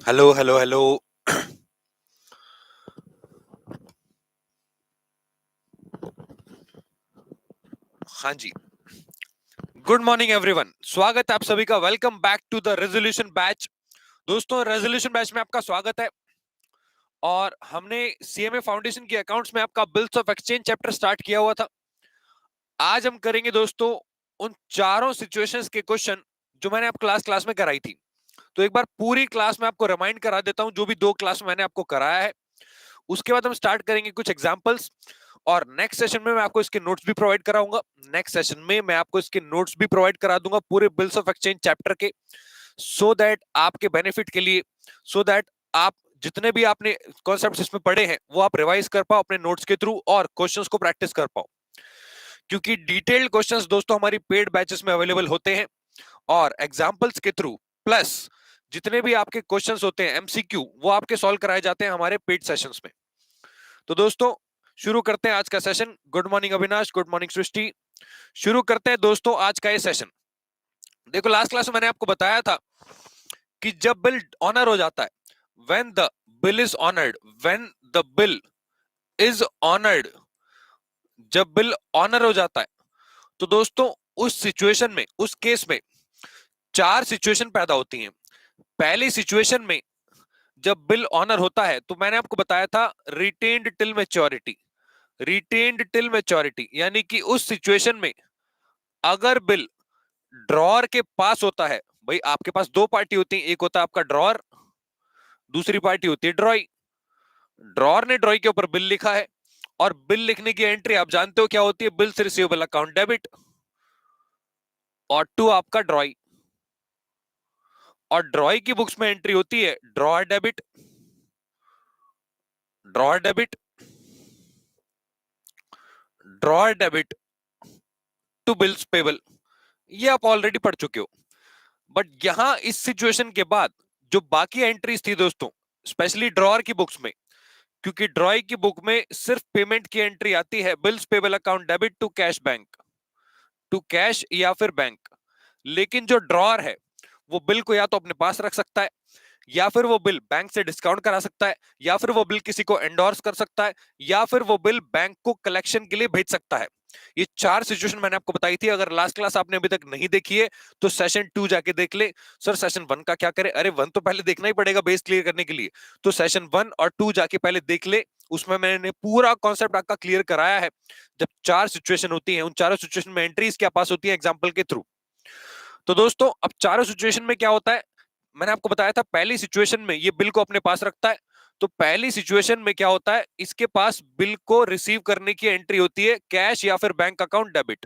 Hello hello hello. हाँ जी। Good morning everyone, स्वागत है आप सभी का। Welcome back to the resolution batch. दोस्तों, रेजोल्यूशन बैच में आपका स्वागत है। और हमने सीएमए फाउंडेशन के अकाउंट्स में आपका bills of exchange chapter start किया हुआ था। आज हम करेंगे दोस्तों उन चारों सिचुएशंस के क्वेश्चन जो मैंने आप क्लास क्लास में कराई थी। तो एक बार पूरी क्लास में आपको रिमाइंड करा देता हूं, जो भी 2 क्लास में मैंने आपको कराया है। उसके बाद हम स्टार्ट करेंगे कुछ एग्जांपल्स, और नेक्स्ट सेशन में मैं आपको इसके नोट्स भी प्रोवाइड कराऊंगा। नेक्स्ट सेशन में मैं आपको इसके नोट्स भी प्रोवाइड करा दूंगा पूरे बिल्स ऑफ एक्सचेंज चैप्टर के, सो दैट आपके बेनिफिट के लिए, सो दैट आप जितने भी आपने कॉन्सेप्ट्स इसमें पढ़े हैं वो आप रिवाइज कर पाओ अपने नोट्स के थ्रू और क्वेश्चंस को प्रैक्टिस कर पाओ। क्योंकि डिटेल्ड क्वेश्चंस दोस्तों हमारी पेड बैचेस में अवेलेबल होते हैं, और एग्जांपल्स के थ्रू प्लस जितने भी आपके क्वेश्चंस होते हैं एमसीक्यू, वो आपके सॉल्व कराए जाते हैं हमारे पेड सेशंस में। तो दोस्तों, शुरू करते हैं आज का session. Good morning Avinash, good morning Srishti. शुरू करते हैं दोस्तों आज का ये सेशन। देखो, लास्ट क्लास में मैंने आपको बताया था कि जब बिल ऑनर हो जाता है, when the bill is honoured, when the bill is honoured, जब बिल ऑनर हो जाता है, तो दोस्तों उस सिचुएशन में, उस केस में 4 सिचुएशन पैदा होती हैं। पहली सिचुएशन में जब बिल ऑनर होता है तो मैंने आपको बताया था retained till maturity. Retained till maturity यानी कि उस सिचुएशन में अगर बिल ड्रॉर के पास होता है, भाई आपके पास 2 पार्टी होती है, एक होता है आपका ड्रॉर, दूसरी पार्टी होती है ड्रॉई। ड्रॉर ने ड्रॉई के ऊपर बिल लिखा है, और बिल लिखने की एंट्री आप जानते हो क्या होती है, बिल्स रिसीवेबल अकाउंट डेबिट, और टू आपका ड्रॉई। और ड्रॉई की बुक्स में एंट्री होती है drawer debit, drawer debit, drawer debit to bills payable. ये आप ऑलरेडी पढ़ चुके हो। बट यहां इस सिचुएशन के बाद जो बाकी एंट्रीज थी दोस्तों, स्पेशली ड्रॉर की बुक्स में, क्योंकि ड्रॉई की बुक में सिर्फ पेमेंट की एंट्री आती है bills payable account debit to cash bank, to cash या फिर बैंक। लेकिन जो ड्रॉर है वो बिल को या तो अपने पास रख सकता है, या फिर वो बिल बैंक से डिस्काउंट करा सकता है, या फिर वो बिल किसी को एंडोर्स कर सकता है, या फिर वो बिल बैंक को कलेक्शन के लिए भेज सकता है। ये 4 सिचुएशन मैंने आपको बताई थी। अगर लास्ट क्लास आपने अभी तक नहीं देखी है तो सेशन 2 जाके देख ले। सर सेशन 1 का क्या करें? अरे 1 तो पहले देखना ही पड़ेगा बेस क्लियर करने के लिए। तो सेशन 1 और 2 जाके पहले देख ले, उसमें मैंने पूरा कॉन्सेप्ट आपका क्लियर कराया है। जब 4 सिचुएशन होती है, उन चारों सिचुएशन में एंट्रीज क्या पास होती है एग्जांपल के थ्रू। तो दोस्तों, अब चारों सिचुएशन में क्या होता है, मैंने आपको बताया था पहली सिचुएशन में ये बिल को अपने पास रखता है। तो पहली सिचुएशन में क्या होता है, इसके पास बिल को रिसीव करने की एंट्री होती है कैश या फिर bank account debit,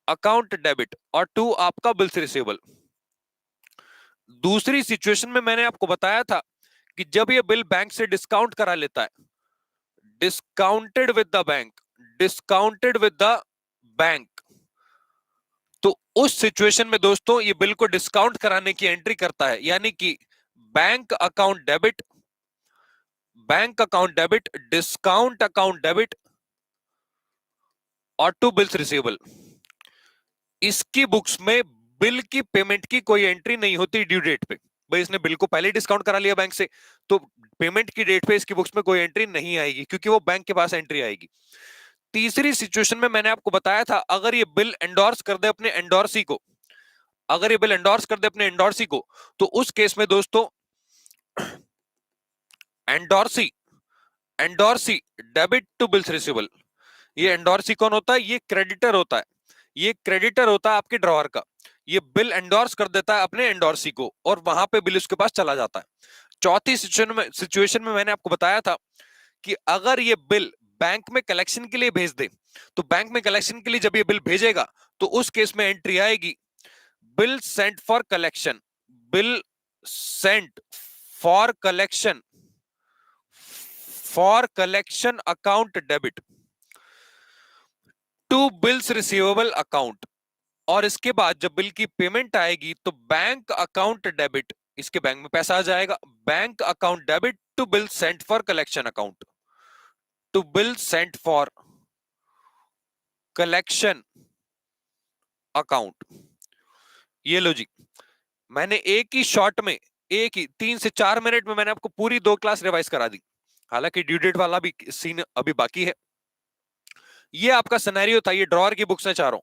account debit, और टू आपका बिल्स रिसीवेबल। दूसरी सिचुएशन में मैंने आपको बताया था कि जब ये बिल बैंक से डिस्काउंट करा लेता है, discounted with the bank, discounted with the bank, तो उस सिचुएशन में दोस्तों ये बिल को डिस्काउंट कराने की एंट्री करता है, यानी कि bank account debit, bank account debit, discount account debit, और टू बिल्स रिसीवेबल। इसकी बुक्स में बिल की पेमेंट की कोई एंट्री नहीं होती ड्यू डेट पे। भाई इसने बिल को पहले डिस्काउंट करा लिया बैंक से, तो पेमेंट की डेट पे इसकी बुक्स में कोई एंट्री नहीं आएगी, क्योंकि वो बैंक के पास एंट्री आएगी। तीसरी सिचुएशन में मैंने आपको बताया था, अगर ये बिल एंडोर्स कर दे अपने एंडोर्सी को, अगर ये बिल एंडोर्स कर दे अपने एंडोर्सी को, तो उस केस में दोस्तों endorsee, endorsee debit to bills receivable. ये एंडोर्सी कौन होता है? ये क्रेडिटर होता है। ये क्रेडिटर होता है आपके ड्रॉअर का। ये बिल एंडोर्स कर देता है अपने एंडोर्सी को, और वहां पे बिल उसके पास चला जाता है। चौथी सिचुएशन में मैंने आपको बताया था कि अगर ये बिल बैंक में कलेक्शन के लिए भेज दे, तो बैंक में कलेक्शन के लिए जब ये बिल भेजेगा तो उस केस में एंट्री आएगी bill sent for collection, bill sent for collection, for collection account debit to bills receivable account. और इसके बाद जब बिल की पेमेंट आएगी तो बैंक अकाउंट डेबिट, इसके बैंक में पैसा आ जाएगा, bank account debit to bill sent for collection account, to bill sent for collection account. ये लो जी, मैंने एक ही शॉट में एक ही 3 से 4 मिनट में मैंने आपको पूरी 2 क्लास रिवाइज करा दी। हालांकि ड्यू डेट वाला भी सीन अभी बाकी है। ये आपका सिनेरियो था, ये ड्रॉअर की बुक्स है चारों,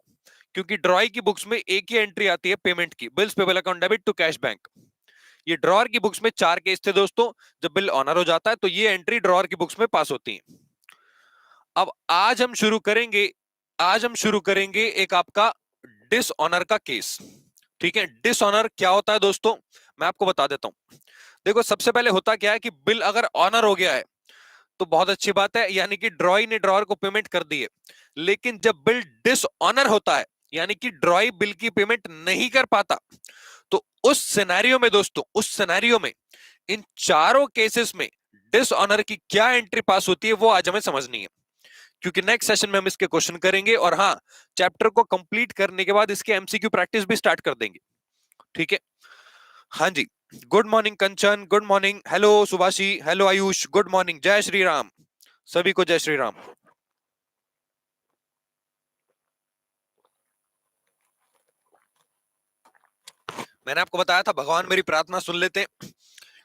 क्योंकि ड्रॉई की बुक्स में एक ही एंट्री आती है पेमेंट की, bills payable account debit to cash bank. ये ड्रॉअर की बुक्स में 4 केस थे दोस्तों। जब बिल ऑनर हो जाता है तो ये एंट्री ड्रॉअर की बुक्स में पास होती है। अब आज हम शुरू करेंगे एक आपका डिसऑनर का केस। ठीक है, डिसऑनर क्या होता है दोस्तों, मैं आपको बता देता हूं। देखो, सबसे पहले होता क्या है कि बिल अगर ऑनर हो गया है तो बहुत अच्छी बात है, यानी कि ड्रॉई ने ड्रॉअर को पेमेंट कर दी है। लेकिन जब बिल डिसऑनर होता है, यानी कि ड्रॉई बिल की पेमेंट नहीं कर पाता, तो उस सिनेरियो में दोस्तों, उस सिनेरियो में इन चारों केसेस में डिसऑनर की क्या एंट्री पास होती है वो आज हमें समझनी है, क्योंकि नेक्स्ट सेशन में हम इसके क्वेश्चन करेंगे। और हाँ, चैप्टर को कंप्लीट करने के बाद इसके एमसीक्यू प्रैक्टिस भी स्टार्ट कर देंगे। ठीक है, हाँ जी। Good morning Kanchan, good morning, hello Subhashi, hello Ayush, good morning, जय श्री राम, सभी को जय श्री राम। मैंने आपको बताया था भगवान मेरी प्रार्थना सुन लेते हैं,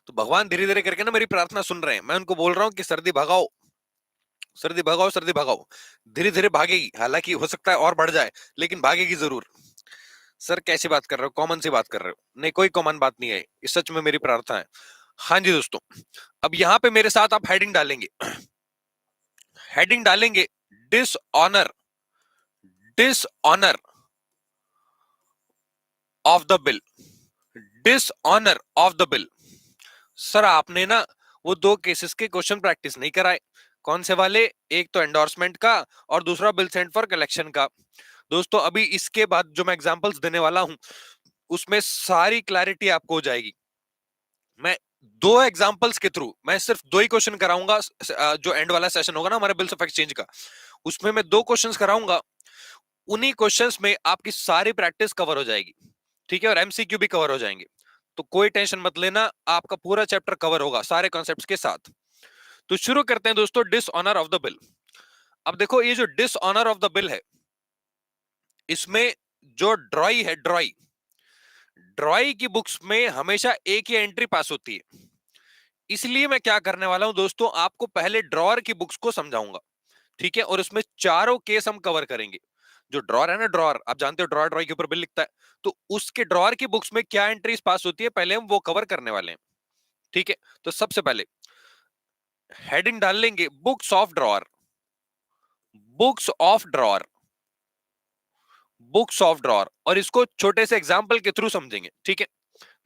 तो भगवान धीरे धीरे करके ना मेरी प्रार्थना सुन रहे हैं। मैं उनको बोल रहा हूँ कि सर्दी भगाओ, सर्दी भगाओ, सर्दी भगाओ। धीरे धीरे भागेगी, हालांकि हो सकता है और बढ़ जाए, लेकिन भागेगी जरूर। सर कैसी बात कर रहे हो, कॉमन सी बात कर रहे हो? नहीं, कोई कॉमन बात नहीं है, ये सच में मेरी प्रार्थना है। हाँ जी दोस्तों, अब यहाँ पे मेरे साथ आप हेडिंग डालेंगे, हेडिंग डालेंगे dishonour, dishonour of the bill, dishonour of the bill. Sir आपने ना वो 2 केसेस के क्वेश्चन प्रैक्टिस नहीं कराए। कौन से वाले? एक तो एंडोर्समेंट का और दूसरा बिल सेंड फॉर कलेक्शन का। दोस्तों अभी इसके बाद जो मैं एग्जांपल्स देने वाला हूं उसमें सारी क्लैरिटी आपको हो जाएगी। मैं 2 एग्जांपल्स के थ्रू मैं सिर्फ 2 ही क्वेश्चन कराऊंगा। जो एंड वाला सेशन होगा ना हमारे बिल्स ऑफ एक्सचेंज का, उसमें मैं 2 क्वेश्चंस कराऊंगा। उन्हीं क्वेश्चंस में आपकी सारी प्रैक्टिस कवर हो जाएगी। ठीक है, और एमसीक्यू भी कवर हो जाएंगे। तो कोई टेंशन मत लेना, आपका पूरा चैप्टर कवर होगा सारे कॉन्सेप्ट्स के साथ। तो शुरू करते हैं दोस्तों, डिसऑनर ऑफ द बिल। अब देखो, ये जो डिसऑनर ऑफ द बिल है, इसमें जो ड्रॉई है, ड्रॉई, ड्रॉई की बुक्स में हमेशा एक ही एंट्री पास होती है। इसलिए मैं क्या करने वाला हूं दोस्तों, आपको पहले ड्रॉअर की बुक्स को समझाऊंगा। ठीक है, और उसमें चारों केस हम कवर करेंगे। जो ड्रॉअर है ना, ड्रॉअर, आप जानते हो ड्रॉअर ड्रॉई के ऊपर बिल लिखता है, तो उसके ड्रॉअर की बुक्स में क्या एंट्रीज पास होती है पहले हम वो कवर करने वाले हैं। ठीक है, तो सबसे पहले हेडिंग डाल लेंगे books of drawer, books of drawer, books of drawer, और इसको छोटे से एग्जांपल के थ्रू समझेंगे। ठीक है,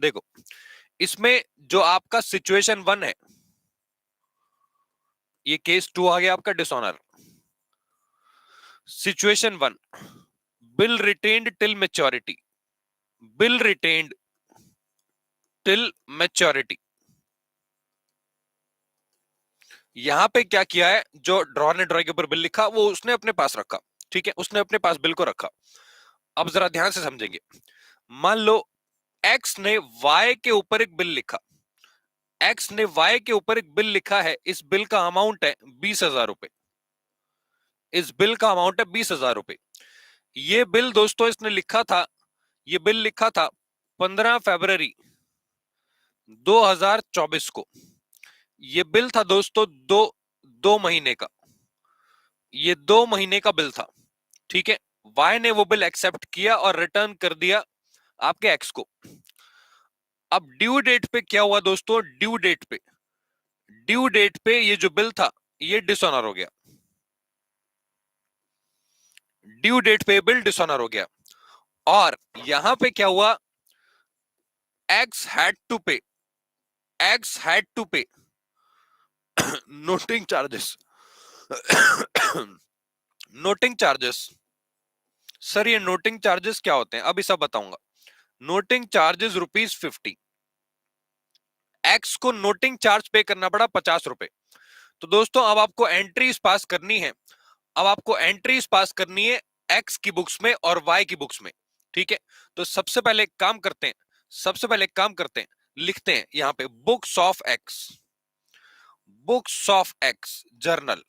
देखो, इसमें जो आपका सिचुएशन 1 है, ये केस 2 आ गया आपका dishonour. Situation 1, bill retained till maturity, bill retained till maturity. यहां पे क्या किया है, जो ड्रॉअर ने ड्रॉई के ऊपर बिल लिखा वो उसने अपने पास रखा। ठीक है, उसने अपने पास बिल को रखा। अब जरा ध्यान से समझेंगे। मान लो एक्स ने वाई के ऊपर एक बिल लिखा, एक्स ने वाई के ऊपर एक बिल लिखा है, इस बिल का अमाउंट है 20,000 रुपए, इस बिल का अमाउंट है 20,000 रुपए। ये बिल दोस्तों इसने लिखा था, ये बिल लिखा था 15 फरवरी 2024 को। ये बिल था दोस्तों दो 2 महीने का, ये 2 महीने का बिल था। ठीक है, वाई ने वो बिल एक्सेप्ट किया और रिटर्न कर दिया आपके एक्स को। अब ड्यू डेट पे क्या हुआ दोस्तों, ड्यू डेट पे, ड्यू डेट पे ये जो बिल था ये डिसऑनर हो गया, ड्यू डेट पे बिल डिसऑनर हो गया। और यहां पे क्या हुआ, एक्स हैड टू पे, एक्स हैड टू पे noting charges, noting charges. Sir ये नोटिंग चार्जेस क्या होते हैं, अभी सब बताऊंगा। नोटिंग चार्जेस ₹50, एक्स को नोटिंग चार्ज पे करना पड़ा 50 रुपए। तो दोस्तों अब आपको एंट्रीज पास करनी है, अब आपको एंट्रीज पास करनी है एक्स की बुक्स में और वाई की बुक्स में। ठीक है, तो सबसे पहले एक काम करते हैं, सबसे पहले एक काम करते हैं, लिखते हैं यहां पे books of x, books of x, journal,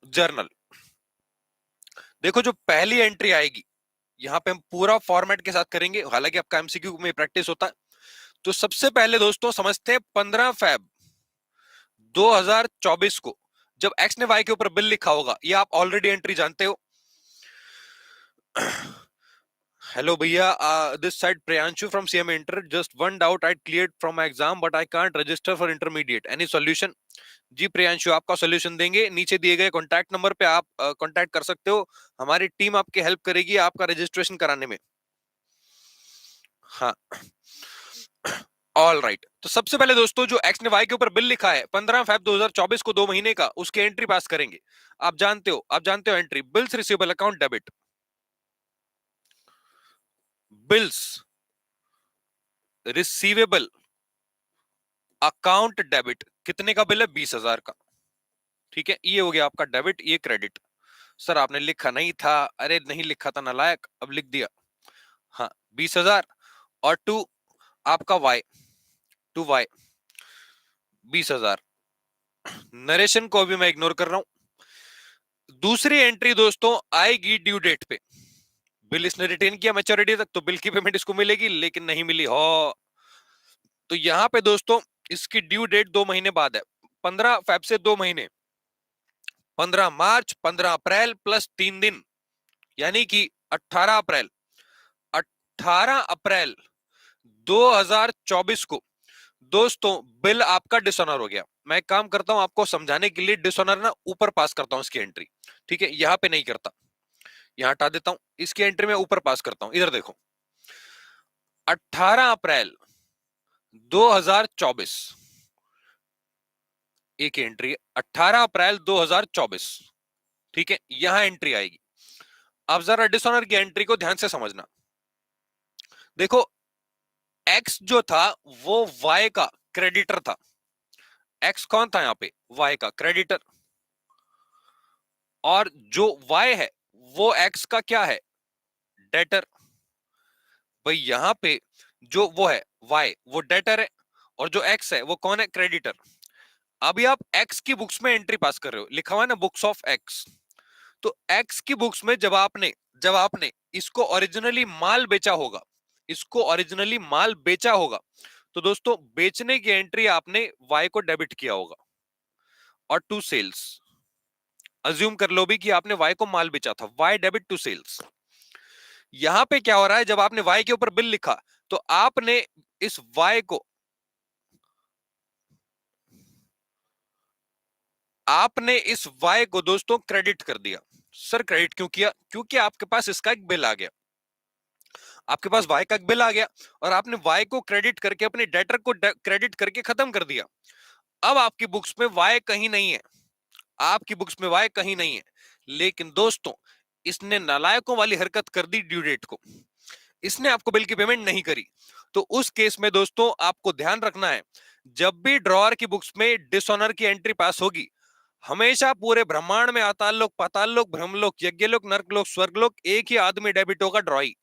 journal. देखो जो पहली एंट्री आएगी, यहाँ पे हम पूरा फॉर्मेट के साथ करेंगे, हालांकि आपका एमसीक्यू में प्रैक्टिस होता है। तो सबसे पहले दोस्तों समझते हैं 15 फेब 2024 को जब एक्स ने वाई के ऊपर बिल लिखा होगा, ये आप ऑलरेडी एंट्री जानते हो। Hello, भैया. This side Priyanshu from CM Inter. Just one doubt. I cleared from my exam, but I can't register for intermediate. Any solution? जी प्रियांशु, आपका सोल्यूशन देंगे। नीचे दिए गए कॉन्टैक्ट नंबर पे आप कॉन्टैक्ट कर सकते हो। हमारी टीम आपकी हेल्प करेगी आपका रजिस्ट्रेशन कराने में। हाँ, ऑल राइट। तो सबसे पहले दोस्तों जो एक्स ने वाई के ऊपर बिल लिखा है 15 फेब 2024 को 2 महीने का, उसकी एंट्री पास करेंगे। आप जानते हो entry bills receivable account debit, bills receivable account debit. कितने का बिल है? 20,000 का। ठीक है, ये हो गया आपका डेबिट, ये क्रेडिट। सर आपने लिखा नहीं था। अरे नहीं लिखा था नालायक, अब लिख दिया। हाँ, 20,000 और टू आपका वाई, टू वाई 20,000। नरेशन को अभी मैं इग्नोर कर रहा हूं। दूसरी एंट्री दोस्तों आएगी ड्यू डेट पे। बिल इसने रिटेन किया मैच्योरिटी तक, तो बिल की पेमेंट इसको मिलेगी, लेकिन नहीं मिली हो। तो यहां पे दोस्तों इसकी ड्यू डेट 2 महीने बाद है, 15 फेब से 2 महीने, 15 मार्च 15 अप्रैल प्लस 3 दिन, यानी कि 18 अप्रैल। 18 अप्रैल 2024 को दोस्तों बिल आपका डिसऑनर हो गया। मैं एक काम करता हूं आपको समझाने के लिए, डिसऑनर ना ऊपर पास करता हूं इसकी एंट्री। ठीक है, यहां पे नहीं करता, यहां हटा देता हूं। इसकी एंट्री में ऊपर पास करता हूं। इधर देखो, 18 अप्रैल 2024 एक एंट्री, 18 अप्रैल 2024। ठीक है, यहां एंट्री आएगी। अब जरा डिसऑनर की एंट्री को ध्यान से समझना। देखो, एक्स जो था वो वाई का क्रेडिटर था। एक्स कौन था यहां पे? वाई का क्रेडिटर। और जो वाई है वो एक्स का क्या है? डेटर। भाई यहां पे जो वो है वाई, वो डेटर है, और जो एक्स है वो कौन है? क्रेडिटर। अभी आप एक्स की बुक्स में एंट्री पास कर रहे हो, लिखा हुआ है ना बुक्स ऑफ एक्स। तो एक्स की बुक्स में जब आपने इसको ओरिजिनली माल बेचा होगा, इसको ओरिजिनली माल बेचा होगा, तो दोस्तों बेचने की एंट्री आपने वाई को डेबिट किया होगा। और टू सेल्स, अज्यूम कर लो भी कि आपने वाई को माल बेचा था, वाई डेबिट टू सेल्स। यहां पे क्या हो रहा है, जब आपने वाई के ऊपर बिल लिखा तो आपने इस वाई को, आपने इस वाई को दोस्तों क्रेडिट कर दिया। सर क्रेडिट क्यों किया? क्योंकि आपके पास इसका एक बिल आ गया, आपके पास वाई का एक बिल आ गया, और आपने वाई को क्रेडिट करके अपने डेटर को क्रेडिट करके खत्म कर दिया। अब आपकी बुक्स में वाई कहीं नहीं है, आपकी बुक्स में वाई कहीं नहीं है। लेकिन दोस्तों इसने नालायकों वाली हरकत कर दी ड्यू डेट को, इसने आपको बिल की पेमेंट नहीं करी। तो उस केस में दोस्तों आपको ध्यान रखना है, जब भी ड्रॉअर की बुक्स में डिसऑनर की एंट्री पास होगी, हमेशा पूरे ब्रह्मांड में अताल लोक, पाताल लोक, ब्रह्मलोक, यज्ञलोक, नर्कलोक, स्वर्गलोक एक ही आदमी डेबिट होगा, ड्रॉई।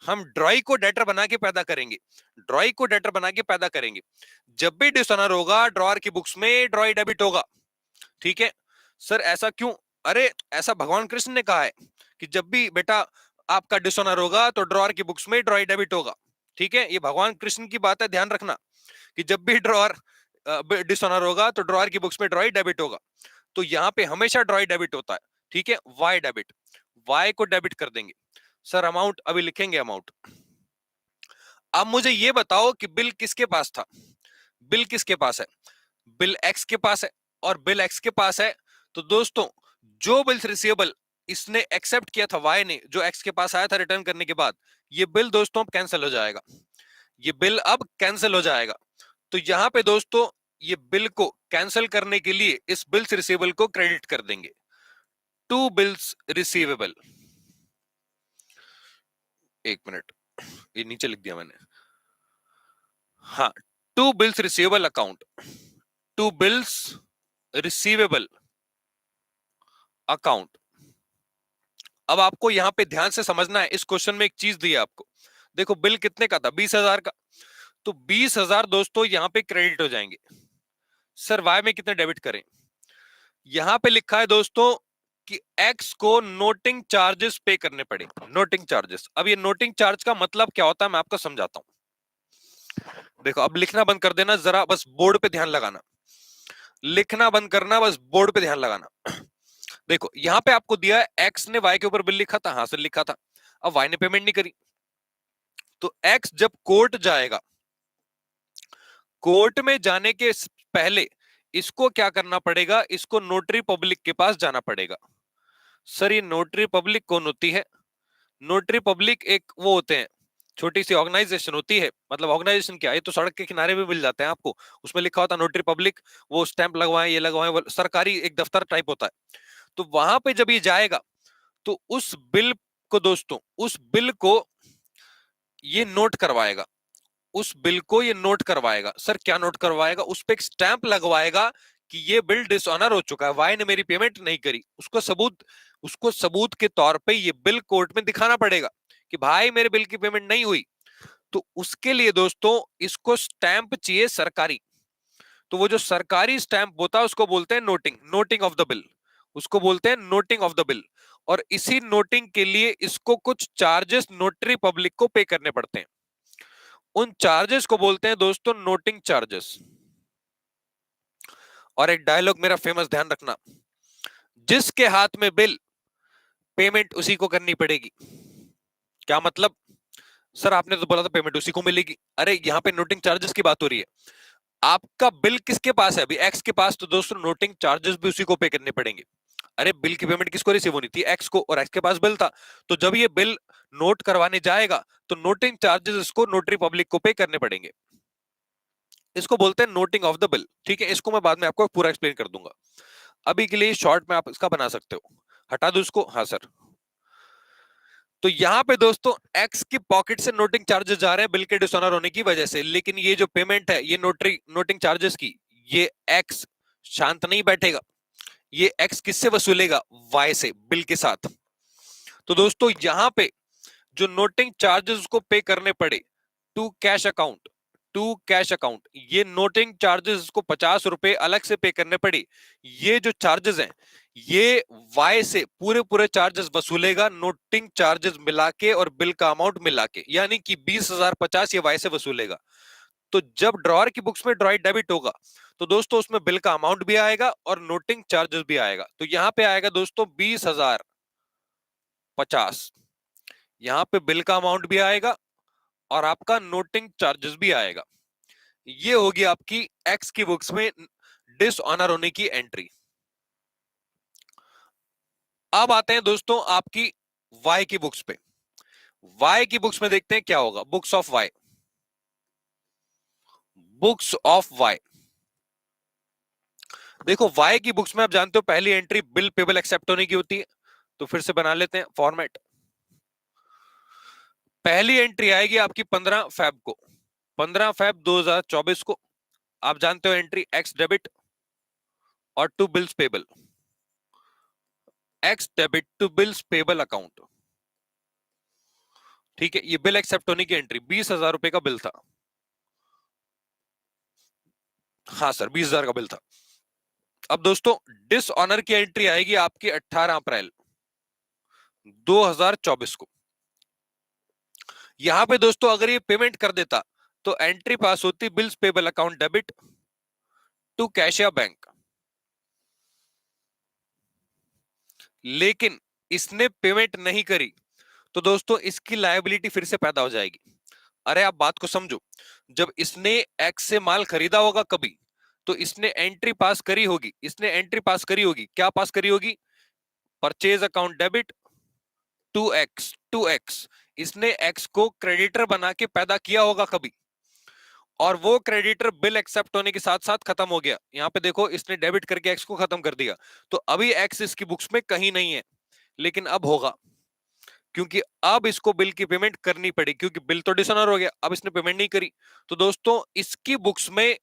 हम ड्रॉई को डेटर बना के पैदा करेंगे, ड्रॉई को डेटर बना के पैदा करेंगे। जब भी डिसऑनर होगा ड्रॉअर की बुक्स में ड्रॉई डेबिट होगा। ठीक है सर, ऐसा क्यों? अरे ऐसा भगवान कृष्ण ने कहा है कि जब भी बेटा आपका डिसऑनर होगा तो ड्रॉअर की बुक्स में ड्रॉई डेबिट होगा। ठीक है, ये भगवान कृष्ण की बात है, ध्यान रखना कि जब भी ड्रॉअर डिसऑनर होगा तो ड्रॉअर की बुक्स में ड्रॉई डेबिट होगा। तो यहाँ पे हमेशा ड्रॉई डेबिट होता है। ठीक है, वाई डेबिट, वाई को डेबिट कर देंगे। सर अमाउंट अभी लिखेंगे अमाउंट। अब मुझे ये बताओ कि बिल किसके पास था? बिल किसके पास है? बिल एक्स के पास है, और बिल एक्स के पास है तो दोस्तों जो बिल्स रिसीवेबल इसने एक्सेप्ट किया था वाई ने, जो एक्स के पास आया था रिटर्न करने के बाद, ये बिल दोस्तों अब कैंसिल हो जाएगा, ये बिल अब कैंसिल हो जाएगा। तो यहां पे दोस्तों ये बिल को कैंसिल करने के लिए इस बिल्स रिसीवेबल को क्रेडिट कर देंगे, टू बिल्स रिसीवेबल। एक मिनट, ये नीचे लिख दिया मैंने। हाँ, to bills receivable account, to bills receivable account. अब आपको यहां पे ध्यान से समझना है, इस क्वेश्चन में एक चीज दी है आपको। देखो बिल कितने का था? 20,000 का। तो 20,000 दोस्तों यहां पे क्रेडिट हो जाएंगे। सर वाई में कितने डेबिट करें? यहां पे लिखा है दोस्तों कि एक्स को नोटिंग चार्जेस पे करने पड़े। नोटिंग चार्जेस, अब ये नोटिंग चार्ज का मतलब क्या होता है मैं आपको समझाता हूं। देखो, अब लिखना बंद कर देना, जरा बस बोर्ड पे ध्यान लगाना, लिखना बंद करना, बस बोर्ड पे ध्यान लगाना। देखो, यहां पे आपको दिया है एक्स ने वाई के ऊपर बिल लिखा था, हाँ सर लिखा था, अब वाई ने पेमेंट नहीं करी, तो एक्स जब कोर्ट जाएगा, कोर्ट में जाने के पहले इसको क्या करना पड़ेगा, इसको नोटरी पब्लिक के पास जाना पड़ेगा। सर ये नोटरी पब्लिक कौन होती है? नोटरी पब्लिक एक वो होते हैं, छोटी सी ऑर्गेनाइजेशन होती है। मतलब ऑर्गेनाइजेशन क्या, ये तो सड़क के किनारे भी मिल जाते हैं आपको, उसमें लिखा होता है नोटरी पब्लिक, वो स्टैंप लगवाएं ये लगवाएं, वो सरकारी एक दफ्तर टाइप होता है। तो वहां पे जब ये जाएगा तो उस बिल को दोस्तों, उस बिल को ये नोट करवाएगा, उस बिल को ये नोट करवाएगा। सर क्या नोट करवाएगा? उस पे एक स्टैंप लगवाएगा कि ये बिल डिसऑनर हो चुका है, वाई ने मेरी पेमेंट नहीं करी। उसको सबूत के तौर पे ये बिल कोर्ट में दिखाना पड़ेगा कि भाई मेरे बिल की पेमेंट नहीं हुई। तो उसके लिए दोस्तों इसको स्टैंप चाहिए सरकारी। तो वो जो सरकारी स्टैंप होता है उसको बोलते हैं noting, noting of the bill, उसको बोलते हैं नोटिंग ऑफ द बिल। और इसी नोटिंग के लिए इसको कुछ चार्जेस नोटरी पब्लिक को पे करने पड़ते हैं। उन चार्जेस को बोलते हैं दोस्तों नोटिंग चार्जेस। और एक डायलॉग मेरा फेमस, ध्यान रखना, जिसके हाथ में बिल पेमेंट उसी को करनी पड़ेगी। क्या मतलब? सर आपने तो बोला था पेमेंट उसी को मिलेगी, अरे यहाँ पे नोटिंग चार्जेस की बात हो रही है। आपका बिल किसके पास है? अभी एक्स के पास, तो दोस्तों नोटिंग चार्जेस भी उसी को पे करने पड़ेंगे। अरे बिल की पेमेंट किसको रिसीव होनी थी? एक्स को, और एक्स के पास बिल था। तो जब ये बिल नोट करवाने जाएगा तो नोटिंग चार्जेस इसको नोटरी पब्लिक को पे करने पड़ेंगे। इसको बोलते हैं नोटिंग ऑफ द बिल। ठीक है, इसको मैं बाद में आपको पूरा एक्सप्लेन कर दूंगा, अभी के लिए शॉर्ट में आप इसका बना सकते हो। हटा दो इसको, हाँ सर। तो यहां पे दोस्तों एक्स की पॉकेट से नोटिंग चार्जेस जा रहे हैं बिल के डिसऑनर होने की वजह से, लेकिन ये जो पेमेंट है ये नोटिंग चार्जेस की, ये एक्स शांत नहीं बैठेगा। ये एक्स किससे वसूलेगा? वाई से, बिल के साथ। तो दोस्तों यहां पे जो नोटिंग चार्जेस को पे करने पड़े to cash account, to cash account, ये नोटिंग चार्जेस को 50 रुपए अलग से पे करने पड़े। ये जो चार्जेस हैं ये वाई से पूरे पूरे चार्जेस वसूलेगा, नोटिंग चार्जेस मिला के और बिल का अमाउंट मिला के, यानी कि 20,050 ये वाई से वसूलेगा। तो जब ड्रॉअर की बुक्स में ड्रॉइट डेबिट होगा तो दोस्तों उसमें बिल का अमाउंट भी आएगा और नोटिंग चार्जेस भी आएगा। तो यहां पे आएगा दोस्तों 20,050, यहां पे बिल का अमाउंट भी आएगा और आपका नोटिंग चार्जेस भी आएगा। ये होगी आपकी एक्स की बुक्स में डिसऑनर होने की एंट्री। अब आते हैं दोस्तों आपकी वाई की बुक्स पे। वाई की बुक्स में देखते हैं क्या होगा। Books of Y, books of Y, देखो वाई की बुक्स में आप जानते हो पहली एंट्री बिल पेबल एक्सेप्ट होने की होती है। तो फिर से बना लेते हैं फॉर्मेट। पहली एंट्री आएगी आपकी 15 फेब को, 15 फेब 2024 को। आप जानते हो एंट्री एक्स डेबिट और to bills payable, X debit to bills payable account. ठीक है, ये बिल एक्सेप्ट होने की एंट्री, 20,000 रुपए का बिल था। हाँ सर 20,000 का बिल था। अब दोस्तों डिसऑनर की एंट्री आएगी आपकी 18 अप्रैल 2024 को। यहां पे दोस्तों अगर ये पेमेंट कर देता तो एंट्री पास होती bills payable account debit to कैशिया बैंक। लेकिन इसने पेमेंट नहीं करी तो दोस्तों इसकी लायबिलिटी फिर से पैदा हो जाएगी। अरे आप बात को समझो, जब इसने एक्स से माल खरीदा होगा कभी, तो इसने एंट्री पास करी होगी, इसने एंट्री पास करी होगी, क्या पास करी होगी? Purchase account debit to X, इसने एक्स को क्रेडिटर बना के पैदा किया होगा कभी, और वो क्रेडिटर बिल एक्सेप्ट होने के साथ साथ खत्म हो गया। यहां पे देखो इसने डेबिट करके एक्स को खत्म कर दिया, तो अभी एक्स इसकी बुक्स में कहीं नहीं है, लेकिन अब होगा, क्योंकि अब इसको बिल की पेमेंट करनी पड़ी, क्योंकि बिल तो डिसऑनर हो गया, अब इसने पेमेंट नहीं करी। तो दोस्तों इसकी बुक्स में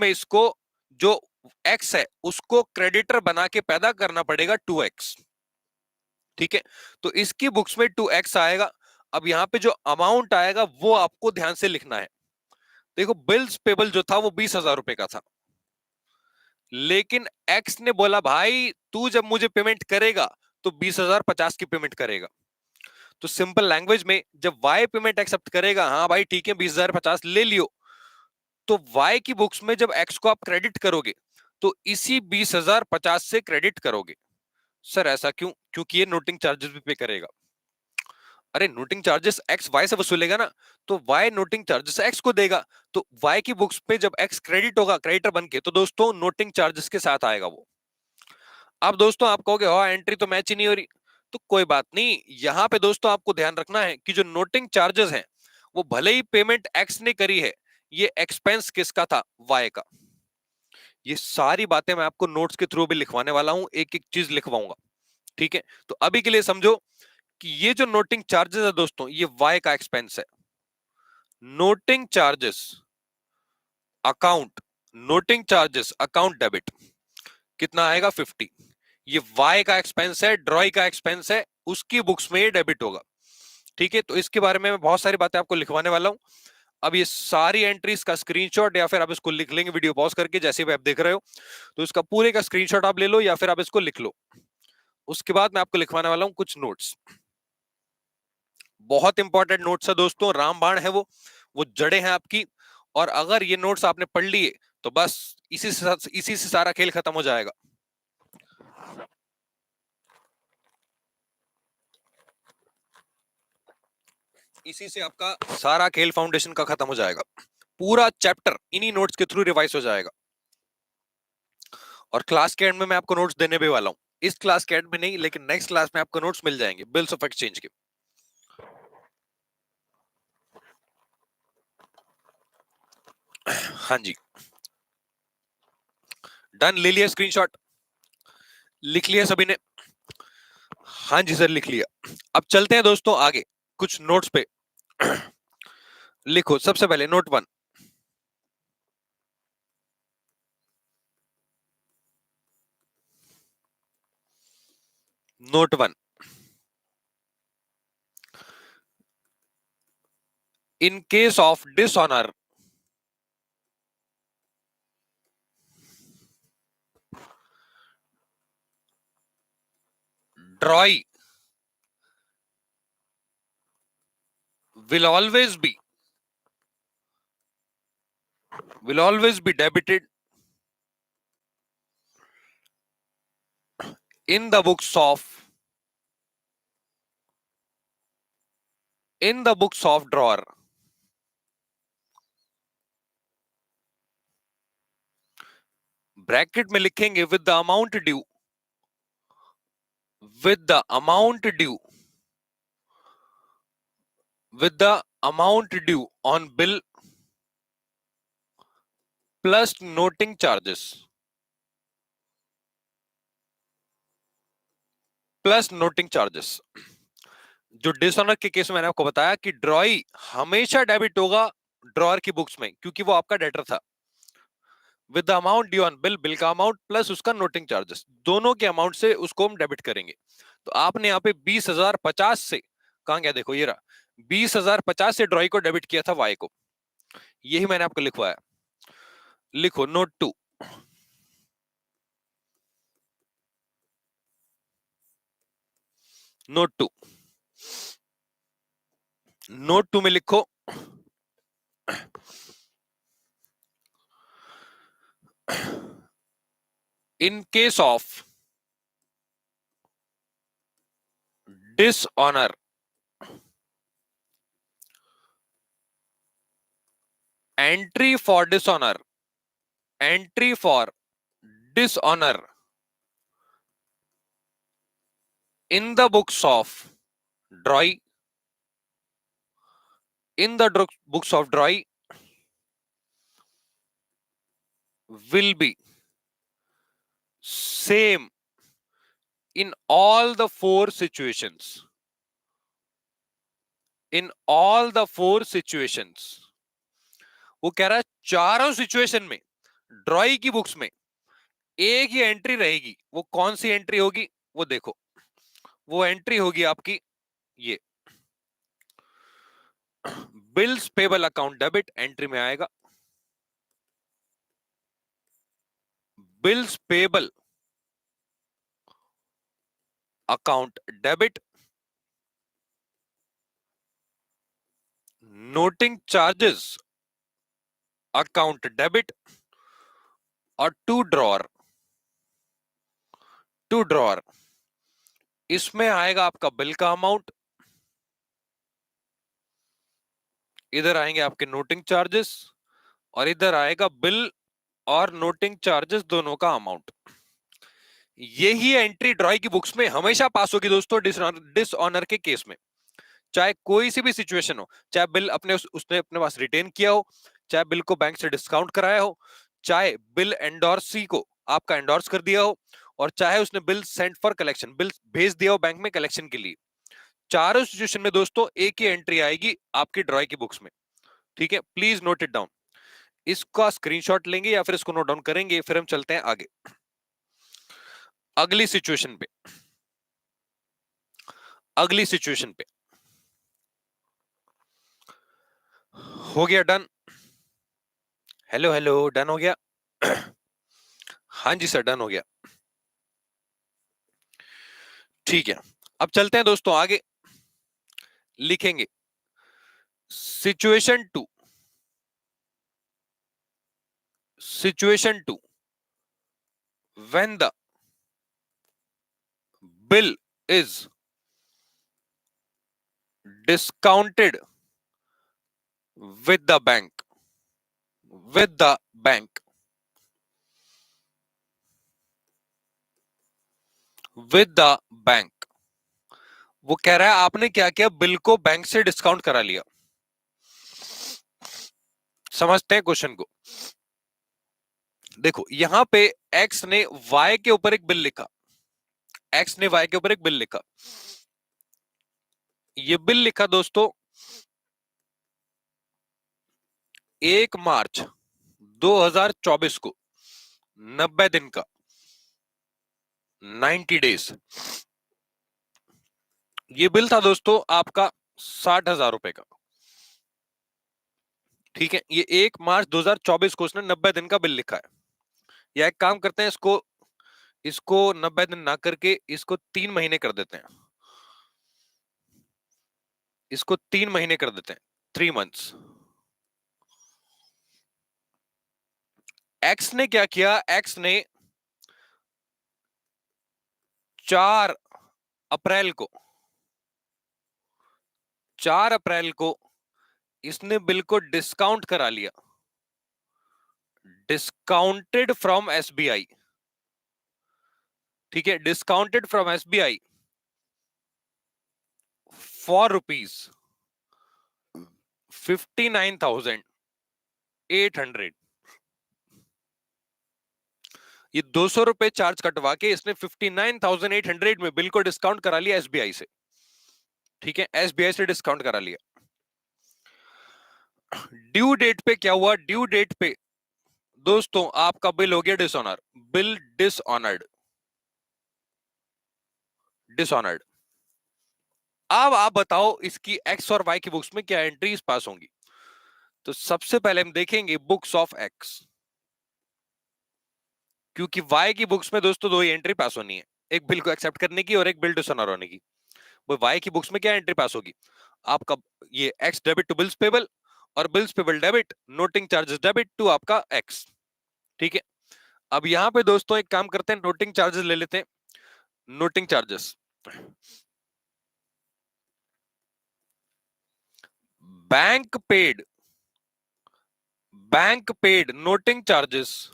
इसको जो एक्स है उसको क्रेडिटर बना के पैदा करना पड़ेगा 2x। ठीक है, तो इसकी बुक्स में 2x आएगा। अब यहां पे जो अमाउंट आएगा वो आपको ध्यान से लिखना है। देखो बिल्स पेबल जो था वो 20,000 रुपए का था, लेकिन एक्स ने बोला भाई तू जब मुझे पेमेंट करेगा तो 20,050 की पेमेंट करेगा। तो सिंपल लैंग्वेज में जब वाई पेमेंट एक्सेप्ट करेगा, हाँ भाई ठीक है 20,050 ले लियो, तो वाई की बुक्स में जब एक्स को आप क्रेडिट करोगे तो इसी 20,050 से क्रेडिट करोगे। सर ऐसा क्यों? क्योंकि ये नोटिंग चार्जेस भी पे करेगा। अरे नोटिंग चार्जेस एक्स वाई से वसूलेगा ना, तो वाई नोटिंग चार्जेस एक्स को देगा, तो वाई की बुक्स पे जब एक्स क्रेडिट होगा क्रेडिटर बन के, तो दोस्तों नोटिंग चार्जेस के साथ आएगा वो। अब दोस्तों आप कहोगे हाँ एंट्री तो मैच ही नहीं हो रही, तो कोई बात नहीं, यहां पे दोस्तों आपको ध्यान रखना है कि जो नोटिंग चार्जेस हैं वो भले ही पेमेंट एक्स ने करी है, ये एक्सपेंस किसका था? वाई का। ये सारी बातें मैं आपको नोट्स के थ्रू भी लिखवाने वाला हूं, एक एक चीज लिखवाऊंगा, ठीक है? तो अभी के लिए समझो कि ये जो नोटिंग चार्जेस है दोस्तों, ये वाई का एक्सपेंस है। Noting charges account, noting charges account debit कितना आएगा? 50। ये वाई का एक्सपेंस है, ड्रॉई का एक्सपेंस है, उसकी बुक्स में ये डेबिट होगा, ठीक है? तो इसके बारे में मैं बहुत सारी बातें आपको लिखवाने वाला हूं। अब ये सारी एंट्रीज का स्क्रीनशॉट या फिर आप इसको लिख लेंगे वीडियो पॉज करके, जैसे भी आप देख रहे हो, तो इसका पूरे का स्क्रीनशॉट आप ले लो या फिर आप इसको लिख लो। उसके बाद मैं आपको लिखवाने वाला हूं कुछ नोट्स, बहुत इंपॉर्टेंट नोट्स है दोस्तों, रामबाण है वो जड़े हैं आपकी। और अगर ये नोट्स आपने पढ़ लिए तो बस इसी से सारा खेल खत्म हो जाएगा। इसी से आपका सारा खेल फाउंडेशन का खत्म हो जाएगा, पूरा चैप्टर इन्हीं नोट्स के थ्रू रिवाइज हो जाएगा। और क्लास के एंड में मैं आपको नोट्स देने भी वाला हूं, इस क्लास के एंड में नहीं लेकिन नेक्स्ट क्लास में आपको नोट्स मिल जाएंगे बिल्स ऑफ एक्सचेंज के। हाँ जी, डन, ले लिया स्क्रीनशॉट? लिख लिया सभी ने? हाँ जी सर लिख लिया। अब चलते हैं दोस्तों आगे कुछ नोट्स पे। लिखो सबसे पहले note 1। Note 1, in case of dishonour, ड्रॉई will always be debited in the books of drawer, bracket में लिखेंगे with the amount due, with the amount due with the amount due on bill plus noting charges, plus noting charges. जो dishonour के case में मैंने आपको बताया कि ड्रॉई हमेशा डेबिट होगा ड्रॉअर की बुक्स में, क्योंकि वो आपका डेटर था। With the amount due on bill, bill का अमाउंट प्लस उसका नोटिंग चार्जेस, दोनों के अमाउंट से उसको हम डेबिट करेंगे। तो आपने यहाँ पे 20,050 से, कहां गया देखो ये रहा, 20,050 से ड्रॉई को डेबिट किया था वाई को, यही मैंने आपको लिखवाया। लिखो नोट 2। नोट 2, नोट 2 में लिखो in case of dishonour, entry for dishonour, entry for dishonour in the books of Droy, in the books of Droy will be same in all the four situations. In all the four situations. वो कह रहा है चारों situation में ड्रॉई की books में एक ही entry रहेगी। वो कौन सी एंट्री होगी वो देखो, वो एंट्री होगी आपकी ये bills payable account debit, entry में आएगा bills payable account debit, noting charges account debit, और टू ड्रॉअर इसमें आएगा आपका बिल का अमाउंट, इधर आएंगे आपके नोटिंग चार्जेस, और इधर आएगा बिल और नोटिंग चार्जेस दोनों का अमाउंट। यही एंट्री ड्रॉई की बुक्स में हमेशा पास होगी दोस्तों डिसऑनर के केस में। चाहे कोई सी भी सिचुएशन हो, चाहे बिल उसने अपने पास रिटेन किया हो, चाहे बिल को बैंक से डिस्काउंट कराया हो, चाहे बिल एंडोर्सी को आपका एंडोर्स कर दिया हो, और चाहे उसने bill send for collection, bill भेज दिया हो बैंक में कलेक्शन के लिए, चारों सिचुएशन में दोस्तों एक ही एंट्री आएगी आपकी ड्रॉई की बुक्स में। ठीक है, प्लीज नोट इट डाउन। इसका स्क्रीनशॉट लेंगे या फिर इसको नोट डाउन करेंगे, फिर हम चलते हैं आगे अगली सिचुएशन पे। अगली सिचुएशन पे हो गया डन? हेलो हेलो, डन हो गया? हाँ जी सर, डन हो गया। ठीक है, अब चलते हैं दोस्तों आगे। लिखेंगे situation two, when the bill is discounted with the bank, with the bank, with the bank। वो कह रहा है आपने क्या किया, बिल को बैंक से डिस्काउंट करा लिया। समझते हैं क्वेश्चन को। देखो यहां पे एक्स ने वाई के ऊपर एक बिल लिखा, एक्स ने वाई के ऊपर एक बिल लिखा। ये बिल लिखा दोस्तों 1 मार्च 2024 को, 90 दिन का, 90 डेज। ये बिल था दोस्तों आपका 60,000 रुपए का। ठीक है, ये 1 मार्च 2024 को उसने 90 दिन का बिल लिखा है। या एक काम करते हैं, इसको इसको 90 दिन ना करके इसको 3 महीने कर देते हैं, इसको 3 महीने कर देते हैं, 3 मंथ्स। एक्स ने क्या किया, एक्स ने 4 अप्रैल को, 4 अप्रैल को इसने बिल को डिस्काउंट करा लिया, डिस्काउंटेड फ्रॉम एसबीआई। ठीक है, डिस्काउंटेड फ्रॉम एसबीआई फॉर ₹59,800। ये 200 रुपए चार्ज कटवा के इसने 59,800 में बिल को डिस्काउंट करा लिया एसबीआई से। ठीक है, एसबीआई से डिस्काउंट करा लिया। ड्यू डेट पे क्या हुआ, ड्यू डेट पे दोस्तों आपका बिल हो गया डिसऑनर, बिल डिसऑनर्ड, डिसऑनर्ड। अब आप बताओ इसकी एक्स और वाई की बुक्स में क्या एंट्रीज पास होंगी। तो सबसे पहले हम देखेंगे बुक्स ऑफ एक्स, क्योंकि वाई की बुक्स में दोस्तों 2 ही एंट्री पास होनी है, एक बिल को एक्सेप्ट करने की और एक बिल डिसऑनर होने की। वो वाई की बुक्स में क्या एंट्री पास होगी, आपका ये X debit to bills payable, और bills payable debit, noting charges debit to आपका एक्स। ठीक है, अब यहां पे दोस्तों एक काम करते हैं, नोटिंग चार्जेस ले लेते हैं। Noting charges, bank paid, bank paid noting charges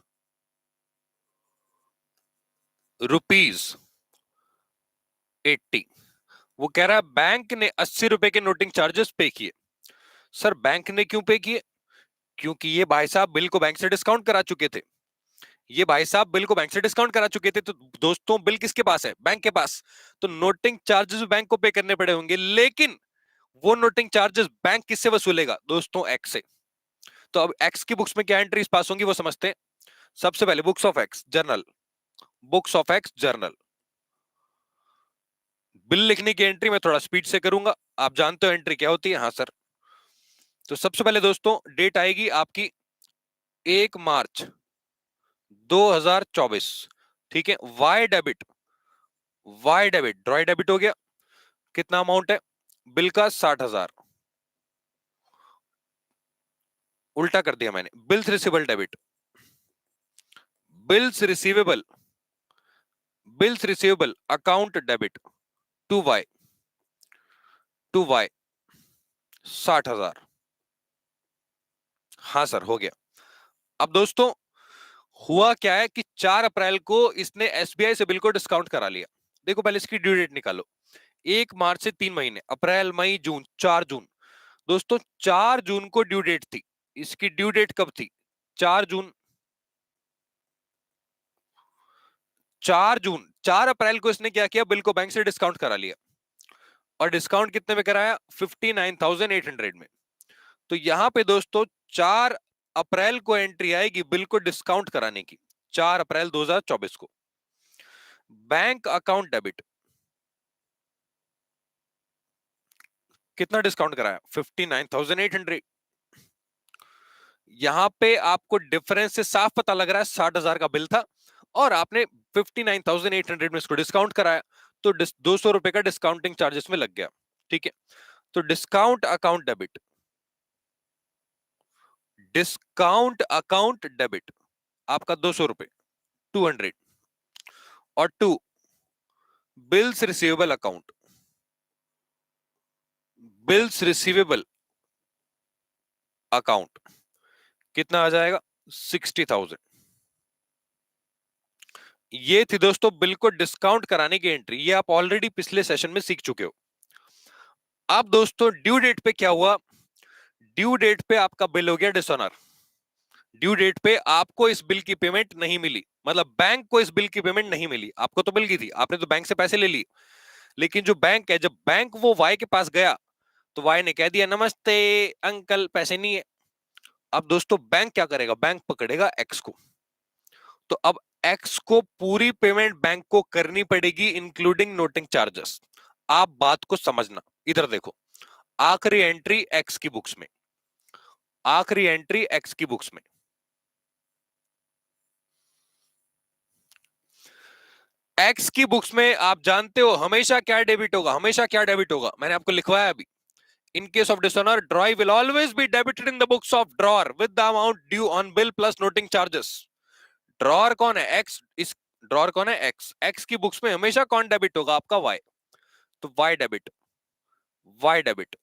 ₹80। वो कह रहा है बैंक ने 80 रुपए के नोटिंग चार्जेस पे किए। सर बैंक ने क्यों पे किए, क्योंकि ये भाई साहब बिल को बैंक से डिस्काउंट करा चुके थे, ये भाई साहब बिल को बैंक से डिस्काउंट करा चुके थे। तो दोस्तों बिल किसके पास है, बैंक के पास। तो नोटिंग चार्जेस बैंक को पे करने पड़े होंगे, लेकिन वो नोटिंग चार्जेस बैंक किससे वसूलेगा दोस्तों, एक्स से। तो अब एक्स की बुक्स में क्या एंट्रीज पास होंगी वो समझते हैं। सबसे पहले books of x journal, books of x journal. Bill लिखने की एंट्री मैं थोड़ा स्पीड से करूंगा, आप जानते हो एंट्री क्या होती है। हाँ सर, तो सबसे पहले दोस्तों डेट आएगी आपकी 1 मार्च 2024। ठीक है, Y debit, Y debit, drawee debit हो गया। कितना अमाउंट है बिल का? 60,000। उल्टा कर दिया मैंने, bills receivable debit, bills receivable, bills receivable account debit to Y, to Y 60,000। हाँ सर, हो गया। अब दोस्तों हुआ क्या है कि 4 अप्रैल को इसने एसबीआई से बिल को डिस्काउंट करा लिया। देखो पहले इसकी ड्यू डेट निकालो। 1 मार्च से 3 महीने, अप्रैल मई जून, 4 जून। दोस्तों 4 जून को ड्यू डेट थी। इसकी ड्यू डेट कब थी? 4 जून। 4 जून, 4 अप्रैल को इसने क्या किया? बिल को बैंक से डिस्काउंट करा लिया। और डिस्काउंट कितने में कराया? 59,800 में। तो यहां पे दोस्तों 4 अप्रैल को एंट्री आएगी बिल को डिस्काउंट कराने की, 4 अप्रैल 2024 को। बैंक अकाउंट डेबिट, कितना डिस्काउंट कराया? 59,800। यहां पे आपको डिफरेंस से साफ पता लग रहा है 60,000 का बिल था और आपने 59,800 में इसको डिस्काउंट कराया, तो 200 रुपए का डिस्काउंटिंग चार्जेस में लग गया। ठीक है, तो discount account debit, discount account debit आपका 200 रुपए, 200। और 2 bills receivable account, bills receivable account कितना आ जाएगा? 60,000। ये थी दोस्तों बिल को डिस्काउंट कराने की एंट्री। ये आप ऑलरेडी पिछले सेशन में सीख चुके हो। अब दोस्तों ड्यू डेट पे क्या हुआ? ड्यू डेट पे आपका बिल हो गया डिसऑनर। ड्यू डेट पे आपको इस बिल की पेमेंट नहीं मिली, मतलब बैंक को इस बिल की पेमेंट नहीं मिली। आपको तो मिल गई थी, आपने तो बैंक से पैसे ले लिए, लेकिन जो बैंक है, जब बैंक वो वाई के पास गया तो वाई ने कह दिया नमस्ते अंकल, पैसे नहीं है। अब दोस्तों बैंक क्या करेगा? बैंक पकड़ेगा एक्स को। तो अब एक्स को पूरी पेमेंट बैंक को करनी पड़ेगी, इंक्लूडिंग नोटिंग चार्जेस। आप बात को समझना, इधर देखो, आखिरी एंट्री एक्स की बुक्स में, आखिरी एंट्री एक्स की बुक्स में। एक्स की बुक्स में आप जानते हो हमेशा क्या डेबिट होगा? हमेशा क्या डेबिट होगा? मैंने आपको लिखवाया अभी। In case of dishonor, drawer will always be debited in the books of drawer with the amount due on bill plus noting charges. Drawer कौन है? एक्स। इस ड्रॉर कौन है? एक्स। एक्स की बुक्स में हमेशा कौन डेबिट होगा? आपका वाई। तो वाई डेबिट, वाई डेबिट।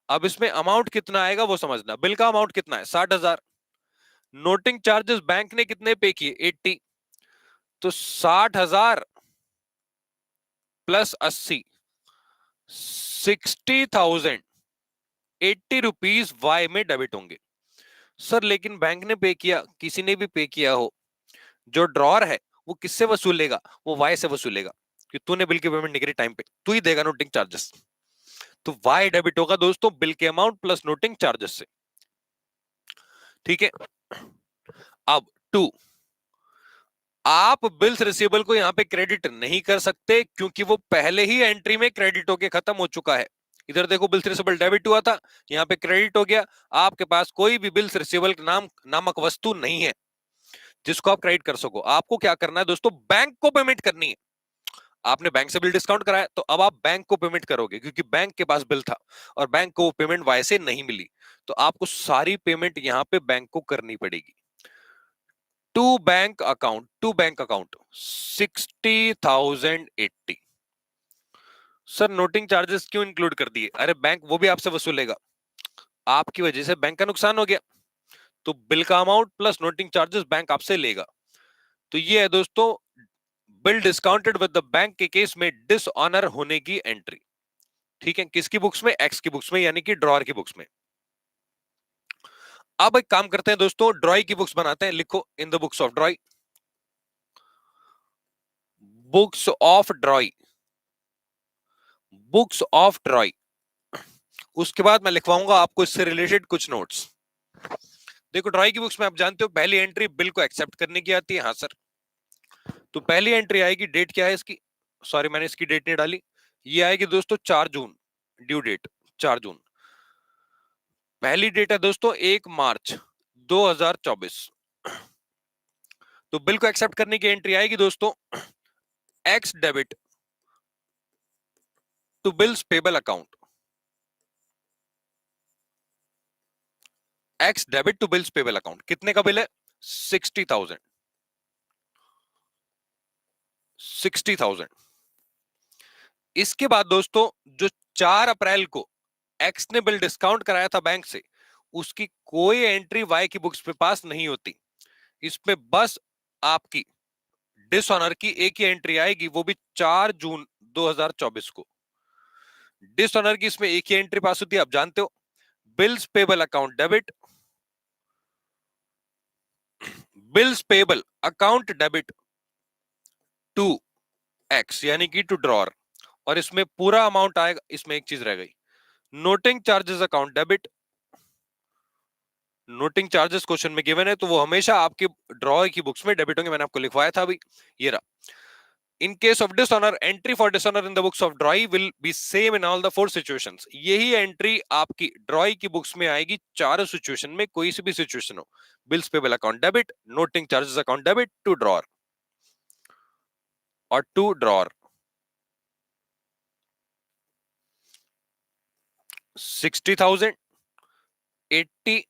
अब इसमें अमाउंट कितना आएगा वो समझना। बिल का अमाउंट कितना है? 60,000। नोटिंग चार्जेस बैंक ने कितने पे किए? 80। तो 60,000 प्लस 80, 60,000, 80 रुपीज वाई में डेबिट होंगे। सर लेकिन बैंक ने पे किया, किसी ने भी पे किया हो, जो ड्रॉर है वो किससे वसूलेगा? वो वाई से वसूलेगा, कि तूने बिल की पेमेंट नहीं करी टाइम पे, तू ही देगा नोटिंग चार्जेस। तो वाई डेबिट होगा दोस्तों बिल के अमाउंट प्लस नोटिंग चार्जेस से। ठीक है, अब 2, आप बिल्स रिसीवेबल को यहां पे क्रेडिट नहीं कर सकते क्योंकि वो पहले ही एंट्री में क्रेडिट होके खत्म हो चुका है। इधर देखो बिल्स रिसीवेबल डेबिट हुआ था, यहाँ पे क्रेडिट हो गया। आपके पास कोई भी बिल्स रिसीवेबल नामक वस्तु नहीं है जिसको आप क्रेडिट कर सको। आपको क्या करना है दोस्तों? बैंक को पेमेंट करनी है। आपने बैंक से बिल डिस्काउंट कराया तो अब आप बैंक को पेमेंट करोगे, क्योंकि बैंक के पास बिल था और बैंक को वो पेमेंट वाई से नहीं मिली। तो आपको सारी पेमेंट यहां पे बैंक को करनी पड़ेगी। To bank account 60,080। Sir noting charges क्यों इंक्लूड कर दिए? अरे बैंक वो भी आपसे वसूलेगा, आपकी वजह से बैंक का नुकसान हो गया, तो बिल का amount plus noting charges bank आपसे लेगा। तो ये है दोस्तों bill discounted with the bank के केस में डिसऑनर होने की एंट्री। ठीक है, किसकी बुक्स में? एक्स की बुक्स में, यानी कि ड्रॉर की बुक्स में। अब एक काम करते हैं दोस्तों, ड्रॉई की बुक्स बनाते हैं। लिखो in the books of ड्रॉई, books of ड्रॉई, books of ड्रॉई। उसके बाद मैं लिखवाऊंगा आपको इससे रिलेटेड कुछ नोट्स। देखो ड्रॉई की बुक्स में आप जानते हो पहली एंट्री बिल को एक्सेप्ट करने की आती है। हाँ सर, तो पहली एंट्री आएगी, डेट क्या है इसकी? सॉरी मैंने इसकी डेट नहीं डाली। ये आएगी दोस्तों 4 जून, ड्यू डेट 4 जून। पहली डेट है दोस्तों 1 मार्च 2024। तो बिल को एक्सेप्ट करने की एंट्री आएगी दोस्तों X debit to bills payable account, X debit to bills payable account, कितने का बिल है? 60,000, 60,000। इसके बाद दोस्तों जो 4 अप्रैल को एक्स ने बिल डिस्काउंट कराया था बैंक से, उसकी कोई एंट्री वाई की बुक्स पे पास नहीं होती। इसमें बस आपकी डिसऑनर की एक ही एंट्री आएगी, वो भी 4 जून 2024 को। डिसऑनर की इसमें एक ही एंट्री पास होती है, आप जानते हो, bills payable account debit, bills payable account debit to X, यानी कि टू ड्रॉर। और इसमें पूरा अमाउंट आएगा, इसमें एक चीज रह गई, noting charges account debit. Noting charges question में गिवन है, तो वो हमेशा आपके ड्रॉ की बुक्स में डेबिट होंगे, मैंने आपको लिखवाया था अभी, ये रहा। In case of dishonour, entry for dishonour in the books of ड्रॉई will be same in all the 4 situations. यही एंट्री आपकी ड्रॉई की बुक्स में आएगी चारों सिचुएशन में, कोई सी भी सिचुएशन हो। Bills payable account debit, noting charges account debit to drawer और टू ड्रॉर। 60,000, 80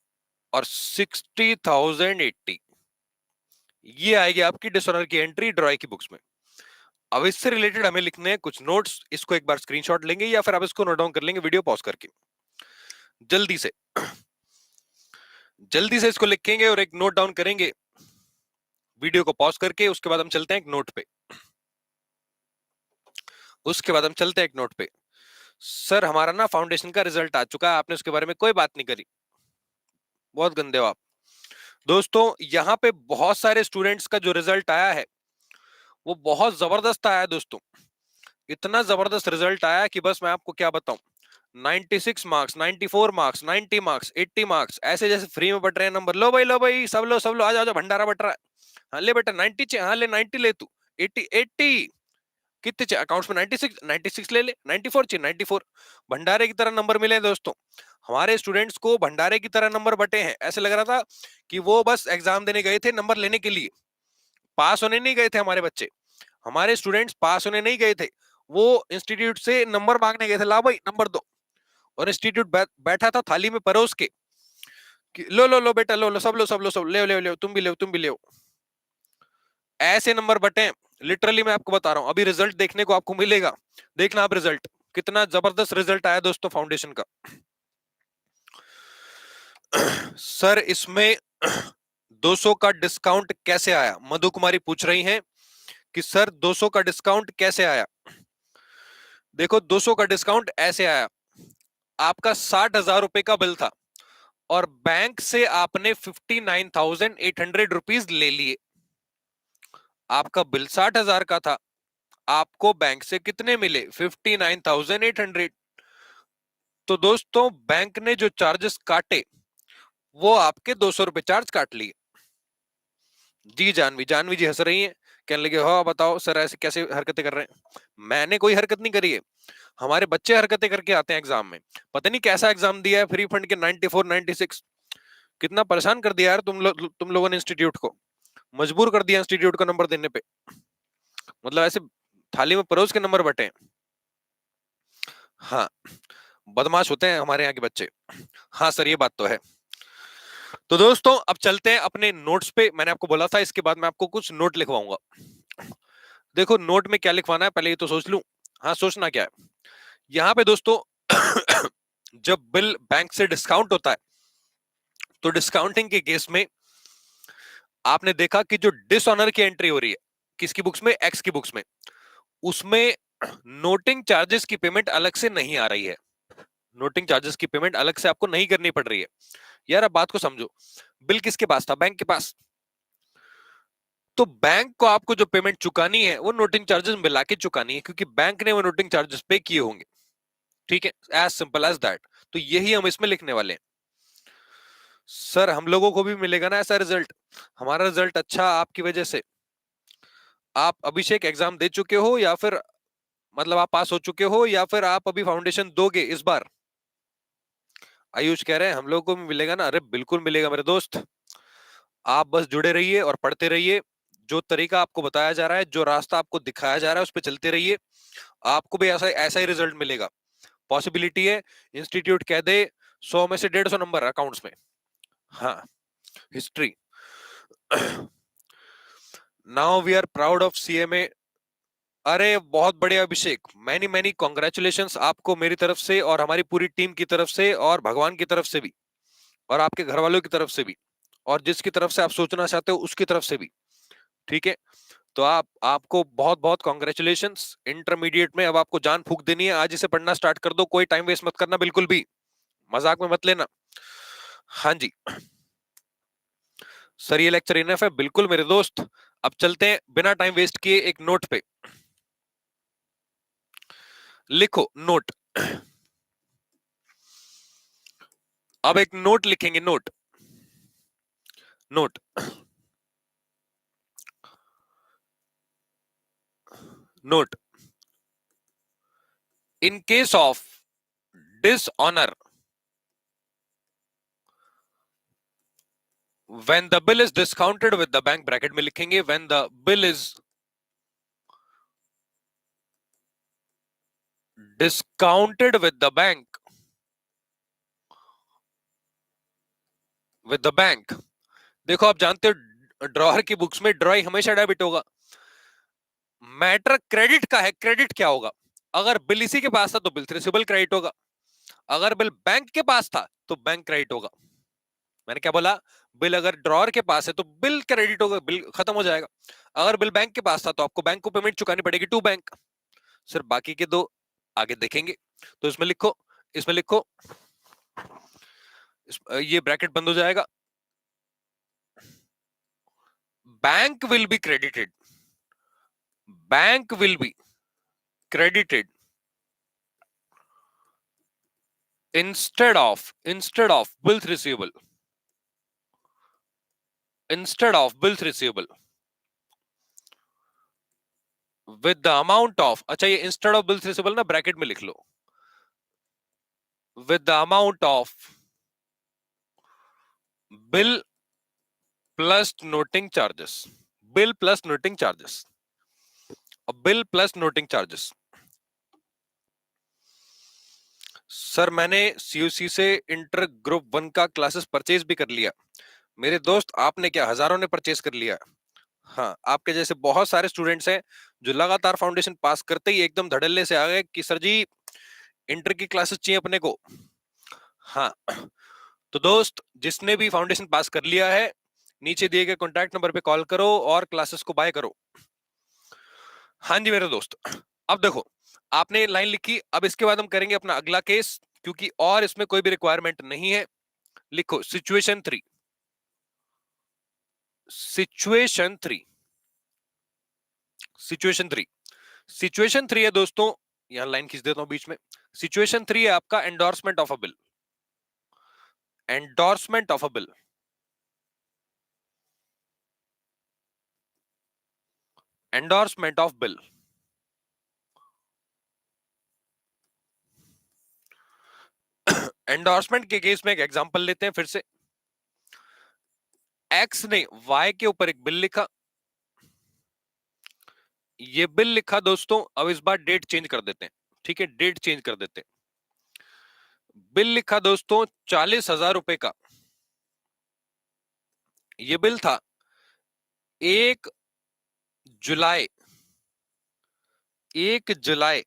और 60,080, ये आएगी आपकी डिसऑनर की एंट्री ड्रॉई की बुक्स में। अब इससे रिलेटेड हमें लिखने हैं कुछ नोट्स, इसको एक बार स्क्रीनशॉट लेंगे या फिर आप इसको नोट डाउन कर लेंगे वीडियो पॉज करके, जल्दी से जल्दी से इसको लिखेंगे और एक नोट डाउन करेंगे वीडियो को पॉज करके। उसके बाद हम चलते हैं एक नोट पे, उसके बाद हम चलते हैं एक नोट पे। सर हमारा ना फाउंडेशन का रिजल्ट आ चुका है, आपने उसके बारे में कोई बात नहीं करी, बहुत गंदे हो आप। दोस्तों यहाँ पे बहुत सारे स्टूडेंट्स का जो रिजल्ट आया है वो बहुत जबरदस्त आया है दोस्तों, इतना जबरदस्त रिजल्ट आया कि बस मैं आपको क्या बताऊं। 96 मार्क्स, 94 मार्क्स, 90 मार्क्स, 80 मार्क्स, ऐसे जैसे फ्री में बट रहे हैं नंबर। लो भाई सब लो सब लो, आ जाओ भंडारा बट रहा है। हाँ ले बेटा 90, हाँ ले 90 ले तू, 80 80 कितने चाहिए अकाउंट्स में? 96, 96 ले ले, 94 चाहिए 94। भंडारे की तरह नंबर मिले दोस्तों, हमारे स्टूडेंट्स को भंडारे की तरह नंबर बटे हैं। ऐसे लग रहा था कि वो बस एग्जाम देने गए थे नंबर लेने के लिए, पास होने नहीं गए थे। हमारे बच्चे, हमारे स्टूडेंट्स पास होने नहीं गए थे, वो इंस्टीट्यूट से नंबर मांगने गए थे, ला भाई नंबर दो। और इंस्टीट्यूट बैठा था थाली में परोस के कि लो बेटा लो सब लो सब लो सब ले तुम भी ले तुम भी ले। ऐसे नंबर बटे, लिटरली मैं आपको बता रहा हूं, अभी रिजल्ट देखने को आपको मिलेगा, देखना आप रिजल्ट, कितना जबरदस्त रिजल्ट आया दोस्तों फाउंडेशन का। सर इसमें 200 का डिस्काउंट कैसे आया? मधु कुमारी पूछ रही हैं कि सर 200 का डिस्काउंट कैसे आया। देखो 200 का डिस्काउंट ऐसे आया, आपका 60,000 रुपए का बिल था और बैंक से आपने 59,800 रुपीज ले लिए। आपका बिल 60,000 का था, आपको बैंक से कितने मिले? 59,800। तो दोस्तों बैंक ने जो चार्जेस काटे वो आपके 200 रुपए चार्ज काट लिए। जी जानवी, जानवी जी हंस रही हैं, कहने लगे हाँ बताओ सर ऐसे कैसे हरकतें कर रहे हैं। मैंने कोई हरकत नहीं करी है, हमारे बच्चे हरकतें करके आते हैं एग्जाम में। पता नहीं कैसा एग्जाम दिया है फ्री फंड के, 94 96, कितना परेशान कर दिया यार तुम लोगों ने इंस्टीट्यूट को, मजबूर कर दिया इंस्टीट्यूट को नंबर देने पे। मतलब ऐसे थाली में परोस के नंबर बटे। हाँ बदमाश होते हैं हमारे यहाँ के बच्चे। हाँ सर ये बात तो है। तो दोस्तों अब चलते हैं अपने नोट्स पे, मैंने आपको बोला था इसके बाद मैं आपको कुछ नोट लिखवाऊंगा। देखो नोट में क्या लिखवाना है पहले ये तो सोच लूं। हाँ सोचना क्या है यहाँ पे दोस्तों, जब बिल बैंक से डिस्काउंट होता है तो डिस्काउंटिंग के केस में आपने देखा कि जो डिसऑनर की एंट्री हो रही है किसकी बुक्स में? एक्स की बुक्स में, उसमें नोटिंग चार्जेस की पेमेंट अलग से नहीं आ रही है। नोटिंग चार्जेस की पेमेंट अलग से आपको नहीं करनी पड़ रही है। यार अब बात को समझो, बिल किसके पास था? बैंक के पास। तो बैंक को आपको जो पेमेंट चुकानी है वो नोटिंग चार्जेस मिला के चुकानी है, क्योंकि बैंक ने वो नोटिंग चार्जेस पे किए होंगे। ठीक है, एज सिंपल एज दैट। तो यही हम इसमें लिखने वाले हैं। सर हम लोगों को भी मिलेगा ना ऐसा रिजल्ट? हमारा रिजल्ट अच्छा आपकी वजह से। आप अभिषेक एग्जाम दे चुके हो या फिर मतलब आप पास हो चुके हो या फिर आप अभी फाउंडेशन दोगे इस बार? आयुष कह रहे हैं हम लोगों को भी मिलेगा ना। अरे बिल्कुल मिलेगा मेरे दोस्त, आप बस जुड़े रहिए और पढ़ते रहिए। जो तरीका आपको बताया जा रहा है, जो रास्ता आपको दिखाया जा रहा है, उस पर चलते रहिए, आपको भी ऐसा ऐसा ही रिजल्ट मिलेगा। पॉसिबिलिटी है इंस्टीट्यूट कह दे 100 में से 150 नंबर अकाउंट्स में। हाँ, history. Now we are proud of CMA. अरे बहुत बढ़िया अभिषेक, मैनी मैनी कॉन्ग्रेचुलेशंस आपको मेरी तरफ से और हमारी पूरी टीम की तरफ से और भगवान की तरफ से भी और आपके घर वालों की तरफ से भी और जिसकी तरफ से आप सोचना चाहते हो उसकी तरफ से भी। ठीक है, तो आपको बहुत बहुत कॉन्ग्रेचुलेशंस। इंटरमीडिएट में अब आपको जान फूंक देनी है, आज इसे पढ़ना स्टार्ट कर दो, कोई टाइम वेस्ट मत करना, बिल्कुल भी मजाक में मत लेना। हाँ जी सर, ये लेक्चर इनफ है, बिल्कुल मेरे दोस्त। अब चलते हैं बिना टाइम वेस्ट किए एक नोट पे। लिखो नोट। अब एक नोट लिखेंगे, note note note. In case of dishonour, when the bill is discounted with the bank, bracket में लिखेंगे when the bill is discounted with the bank, with the bank। देखो आप जानते हो ड्रॉअर की बुक्स में ड्रॉइंग हमेशा डेबिट होगा। मैटर क्रेडिट का है, क्रेडिट क्या होगा? अगर बिल इसी के पास था तो बिल रिसीवेबल क्रेडिट होगा, अगर बिल बैंक के पास था तो बैंक क्रेडिट होगा। मैंने क्या बोला? बिल अगर ड्रॉअर के पास है तो बिल क्रेडिट होगा, बिल खत्म हो जाएगा। अगर बिल बैंक के पास था तो आपको बैंक को पेमेंट चुकानी पड़ेगी टू बैंक। सिर्फ बाकी के दो आगे देखेंगे। तो इसमें लिखो, इसमें लिखो, ये ब्रैकेट बंद हो जाएगा। Bank will be credited, bank will be credited instead of bills receivable, instead of bills receivable with the amount of, अच्छा ये instead of bills receivable ना ब्रैकेट में लिख लो, with the amount of bill plus noting charges, bill plus noting charges, bill plus noting charges। Sir मैंने सीयूसी से inter group 1 का classes purchase भी कर लिया। मेरे दोस्त आपने क्या, हजारों ने परचेज कर लिया। हाँ, आपके जैसे बहुत सारे स्टूडेंट्स हैं जो लगातार फाउंडेशन पास करते ही एकदम धड़ल्ले से आ गए कि सर जी इंटर की क्लासेस चाहिए अपने को। हाँ, तो दोस्त जिसने भी फाउंडेशन पास कर लिया है, नीचे दिए गए कॉन्टैक्ट नंबर पे कॉल करो और क्लासेस को बाय करो। हाँ जी मेरे दोस्त, अब देखो आपने लाइन लिखी, अब इसके बाद हम करेंगे अपना अगला केस, क्योंकि और इसमें कोई भी रिक्वायरमेंट नहीं है। लिखो सिचुएशन 3, सिचुएशन 3, सिचुएशन 3, सिचुएशन 3 है दोस्तों, यहां लाइन खींच देता हूं बीच में। सिचुएशन 3 है आपका endorsement of a bill, endorsement of a bill, endorsement of bill. Endorsement के केस में एक एग्जांपल लेते हैं फिर से। एक्स ने वाई के ऊपर एक बिल लिखा, ये बिल लिखा दोस्तों, अब इस बार डेट चेंज कर देते हैं। ठीक है, डेट चेंज कर देते हैं। बिल लिखा दोस्तों 40,000 रुपए का, ये बिल था 1 जुलाई, 1 जुलाई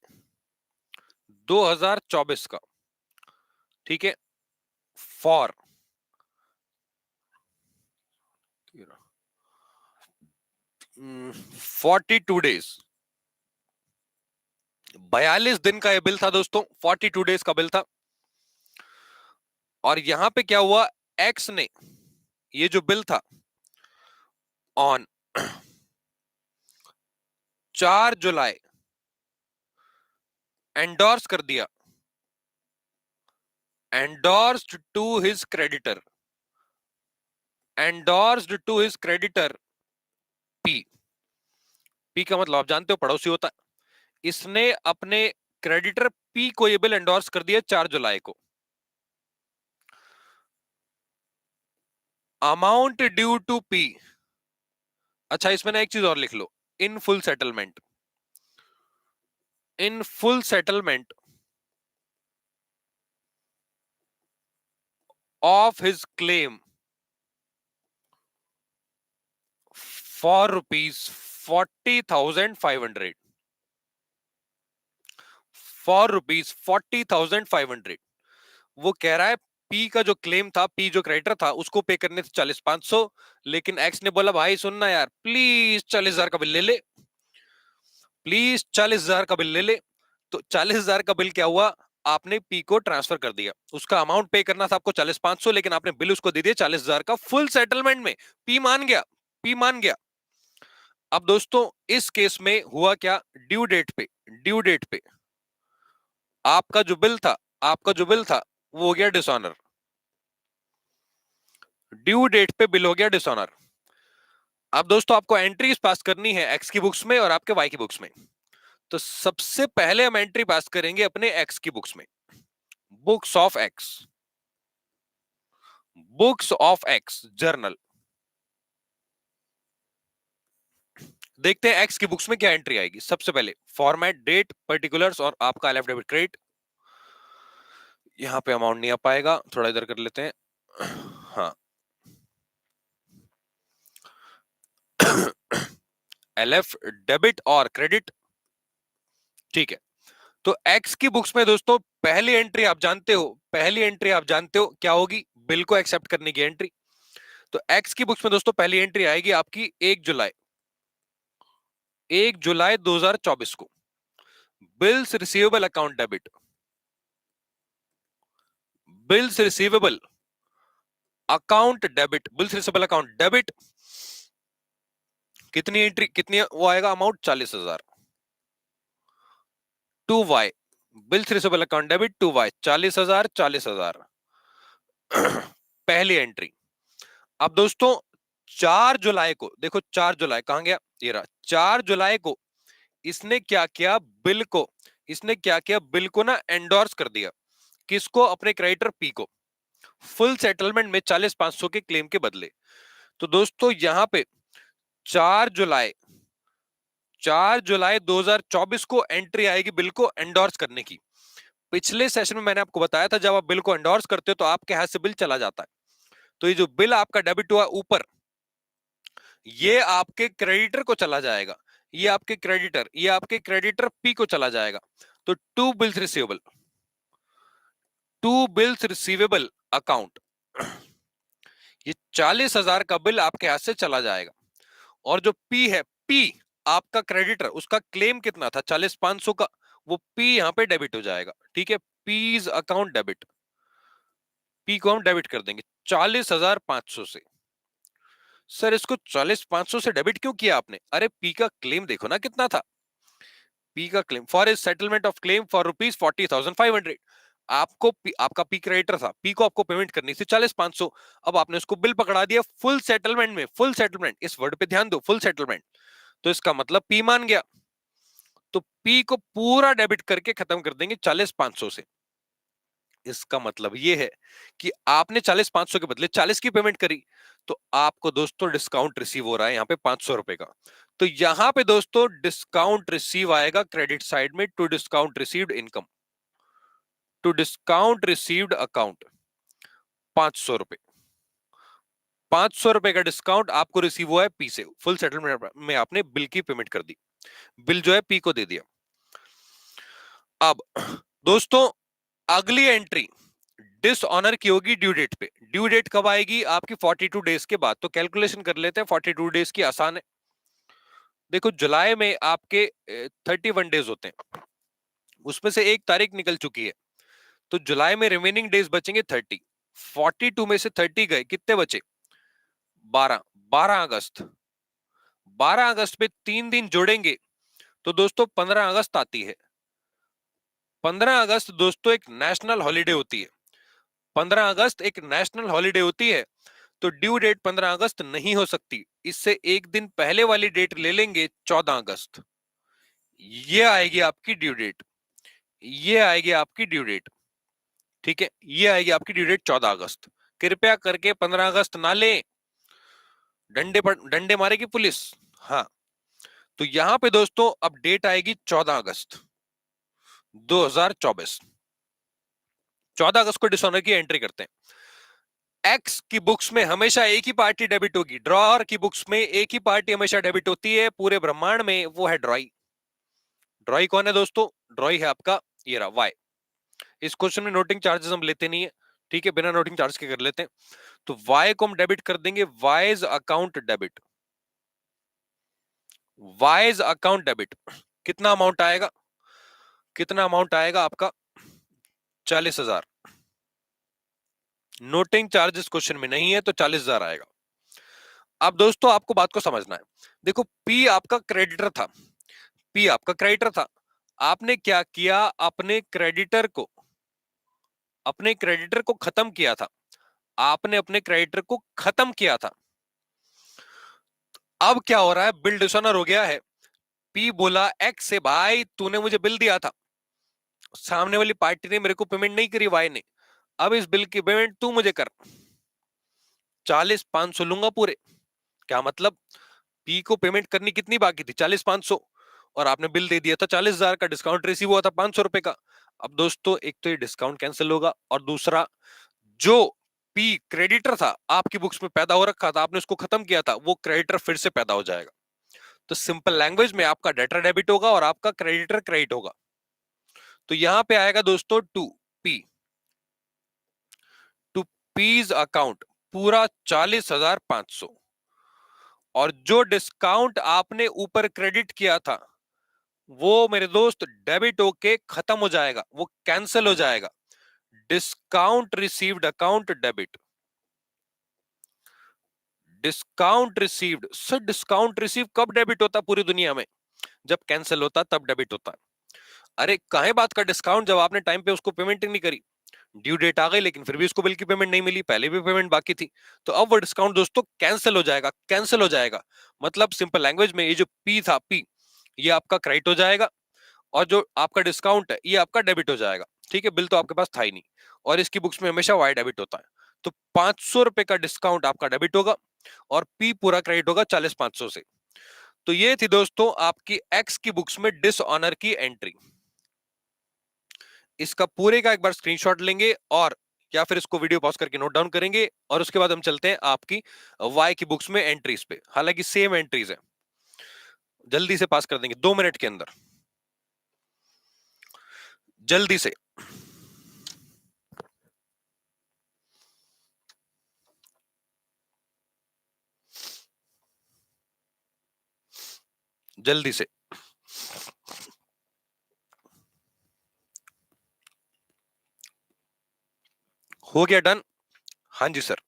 2024 का। ठीक है, फॉर 42 डेज, 42 दिन का ये बिल था दोस्तों, 42 डेज का बिल था। और यहां पे क्या हुआ, एक्स ने ये जो बिल था ऑन 4 जुलाई एंडोर्स कर दिया, endorsed to his creditor, endorsed to his creditor P. P का मतलब आप जानते हो पड़ोसी होता है। इसने अपने क्रेडिटर पी को ये बिल एंडोर्स कर दिया 4 जुलाई को। अमाउंट ड्यू टू पी अच्छा, इसमें ना एक चीज और लिख लो, in full settlement, in full settlement of his claim for ₹40,500, for ₹40,500। वो कह रहा है पी का जो क्लेम था, पी जो क्रेडिटर था, उसको पे करने थे 40,500, लेकिन एक्स ने बोला भाई सुनना यार, प्लीज 40,000 का बिल ले ले, प्लीज 40,000 का बिल ले ले। तो 40,000 का बिल क्या हुआ, आपने पी को ट्रांसफर कर दिया, उसका अमाउंट पे करना था आपको 40,500, लेकिन आपने बिल उसको दे दिया 40,000 का फुल सेटलमेंट में। पी मान गया, पी मान गया। अब दोस्तों इस केस में हुआ क्या, ड्यू डेट पे, ड्यू डेट पे आपका जो बिल था, आपका जो बिल था वो हो गया डिसऑनर, ड्यू डेट पे बिल हो गया डिसऑनर। अब दोस्तों आपको एंट्रीज पास करनी है एक्स की बुक्स में और आपके वाई की बुक्स में। तो सबसे पहले हम एंट्री पास करेंगे अपने एक्स की बुक्स में, books of x, books of x journal. देखते हैं एक्स की बुक्स में क्या एंट्री आएगी। सबसे पहले फॉर्मेट, डेट, पर्टिकुलर्स और आपका एलएफ डेबिट क्रेडिट। यहां पे अमाउंट नहीं आ पाएगा, थोड़ा इधर कर लेते हैं। हाँ, एलएफ डेबिट और क्रेडिट, ठीक है। तो एक्स की बुक्स में दोस्तों पहली एंट्री आप जानते हो, पहली एंट्री आप जानते हो क्या होगी, बिल को एक्सेप्ट करने की एंट्री। तो एक्स की बुक्स में दोस्तों पहली एंट्री आएगी आपकी 1 जुलाई, 1 जुलाई 2024 को, bills receivable account debit, bills receivable account debit, bills receivable account debit. कितनी एंट्री, कितनी वो आएगा amount, 40,000। To Y, bills receivable account debit to Y, 40,000, 40,000। पहली एंट्री। अब दोस्तों 4 जुलाई को देखो, 4 जुलाई कहां गया, ये रहा 4 जुलाई को इसने क्या किया, बिल को, इसने क्या किया, बिल को ना एंडोर्स कर दिया। किसको, अपने क्रेडिटर पी को, फुल सेटलमेंट में 40,500 के क्लेम के बदले। तो दोस्तों यहां पे 4 जुलाई, 4 जुलाई 2024 को एंट्री आएगी बिल को एंडोर्स करने की। पिछले सेशन में मैंने आपको बताया था जब आप बिल को एंडोर्स करते हो तो आपके हाथ से बिल चला जाता है। तो ये जो बिल आपका डेबिट हुआ ऊपर, ये आपके क्रेडिटर को चला जाएगा, ये आपके क्रेडिटर, ये आपके क्रेडिटर पी को चला जाएगा। तो to bills receivable, to bills receivable account, ये 40,000 का बिल आपके हाथ से चला जाएगा। और जो पी है, पी आपका क्रेडिटर, उसका क्लेम कितना था 40,500 का, वो पी यहां पे डेबिट हो जाएगा, ठीक है। पीज अकाउंट डेबिट, पी को हम डेबिट कर देंगे 40,500 से। सर इसको 40,500 से डेबिट क्यों किया आपने, अरे पी का क्लेम देखो ना कितना था, पी का claim for is settlement of claim for ₹40,500। आपको आपका पी क्रेडिटर था, पी को आपको पेमेंट करनी थी 40,500। अब आपने उसको बिल पकड़ा दिया फुल सेटलमेंट में, फुल सेटलमेंट, इस वर्ड पे ध्यान दो, फुल सेटलमेंट। तो इसका मतलब पी मान गया, तो पी को पूरा डेबिट करके खत्म कर देंगे 40,500 से। इसका मतलब यह है कि आपने 40,500 के बदले 40 की पेमेंट करी, तो आपको दोस्तों डिस्काउंट रिसीव हो रहा है यहाँ पे 500 रुपए का। तो यहां पे दोस्तों डिस्काउंट रिसीव आएगा क्रेडिट साइड में, to discount received income, to discount received account 500 रुपए, 500 रुपए का डिस्काउंट आपको रिसीव हुआ है पी से, फुल सेटलमेंट में आपने बिल की पेमेंट कर दी, बिल जो है पी को दे दिया। अब दोस्तों अगली एंट्री डिसऑनर की होगी ड्यू डेट पे। ड्यू डेट कब आएगी, आपकी 42 डेज के बाद। तो कैलकुलेशन कर लेते हैं, 42 डेज की आसान है। देखो जुलाई में आपके 31 डेज होते हैं, उसमें से एक तारीख निकल चुकी है, तो जुलाई में रिमेनिंग डेज बचेंगे 30। 42 में से 30 गए, कितने बचे, 12। 12 अगस्त, 12 अगस्त पे 3 दिन जोड़ेंगे तो दोस्तों 15 अगस्त आती है। 15 अगस्त दोस्तों एक नेशनल हॉलिडे होती है, 15 अगस्त एक नेशनल हॉलिडे होती है। तो ड्यू डेट 15 अगस्त नहीं हो सकती, इससे एक दिन पहले वाली डेट ले लेंगे 14 अगस्त। ये आएगी आपकी ड्यू डेट, ये आएगी आपकी ड्यू डेट, ठीक है। ये आएगी आपकी ड्यू डेट 14 अगस्त। कृपया करके 15 अगस्त ना लें, डंडे मारेगी पुलिस। हाँ, तो यहां पे दोस्तों अब डेट आएगी 14 अगस्त 2024। 14 अगस्त को डिसऑनर की एंट्री करते हैं। एक्स की बुक्स में हमेशा एक ही पार्टी डेबिट होगी, ड्रॉअर की बुक्स में एक ही पार्टी हमेशा डेबिट होती है पूरे ब्रह्मांड में, वो है ड्रॉई। ड्रॉई कौन है दोस्तों? ड्रॉई है आपका ये रहा वाई। इस क्वेश्चन में नोटिंग चार्जेस हम लेते नहीं है, ठीक है, बिना नोटिंग चार्ज के कर लेते हैं। तो वाई को हम डेबिट कर देंगे, wise account debit. Wise account debit कितना अमाउंट आएगा? कितना अमाउंट आएगा आपका? 40,000। नोटिंग चार्जेस क्वेश्चन में नहीं है तो 40,000 आएगा। अब दोस्तों आपको बात को समझना है। देखो, पी आपका क्रेडिटर था, पी आपका क्रेडिटर था। आपने क्या किया? अपने क्रेडिटर को खत्म किया था। आपने अपने क्रेडिटर को खत्म किया था। अब क्या हो रहा है? बिल डिसऑनर हो गया है। पी बोला एक्स से, भाई तूने मुझे बिल दिया था, सामने वाली पार्टी ने मेरे को पेमेंट नहीं करी, वाई ने, अब इस बिल की पेमेंट तू मुझे कर। 40,500 लूंगा पूरे। क्या मतलब? पी को पेमेंट करनी कितनी बाकी थी? 40,500, और आपने बिल दे दिया था 40,000 का, डिस्काउंट रिसीव हुआ था 500 रुपए का। अब दोस्तों एक तो ये डिस्काउंट कैंसिल होगा, और दूसरा जो पी क्रेडिटर था आपकी बुक्स में पैदा हो रखा था, आपने उसको खत्म किया था, वो क्रेडिटर फिर से पैदा हो जाएगा। तो सिंपल लैंग्वेज में आपका डेटर डेबिट होगा और आपका क्रेडिटर क्रेडिट होगा। तो यहां पे आएगा दोस्तों to P, to P's account पूरा 40,500, और जो डिस्काउंट आपने ऊपर क्रेडिट किया था वो मेरे दोस्त डेबिट होके खत्म हो जाएगा, वो कैंसिल हो जाएगा। Discount received account debit. Discount received sir, discount receive कब डेबिट होता पूरी दुनिया में? जब कैंसिल होता तब डेबिट होता। अरे काहे बात का डिस्काउंट, जब आपने टाइम पे उसको पेमेंट नहीं करी, ड्यू डेट आ गई लेकिन फिर भी उसको बिल की पेमेंट नहीं मिली, पहले भी पेमेंट बाकी थी, तो अब वो डिस्काउंट दोस्तों कैंसिल हो जाएगा, कैंसिल हो जाएगा। मतलब सिंपल लैंग्वेज में ये जो पी था, पी, ये आपका क्रेडिट हो जाएगा, और जो आपका डिस्काउंट है ये आपका डेबिट हो जाएगा। ठीक है, बिल तो आपके पास था ही नहीं, और इसकी बुक्स में हमेशा वाई डेबिट होता है। तो 500 रुपए का डिस्काउंट आपका डेबिट होगा, और पी पूरा क्रेडिट होगा 40,500 से। तो ये थी दोस्तों आपकी एक्स की बुक्स में डिसऑनर की एंट्री। इसका पूरे का एक बार स्क्रीनशॉट लेंगे, और या फिर इसको वीडियो पॉज करके नोट डाउन करेंगे, और उसके बाद हम चलते हैं आपकी वाई की बुक्स में एंट्रीज पे। हालांकि सेम एंट्रीज है, जल्दी से पास कर देंगे 2 मिनट के अंदर, जल्दी से। जल्दी से हो गया डन? हाँ जी सर।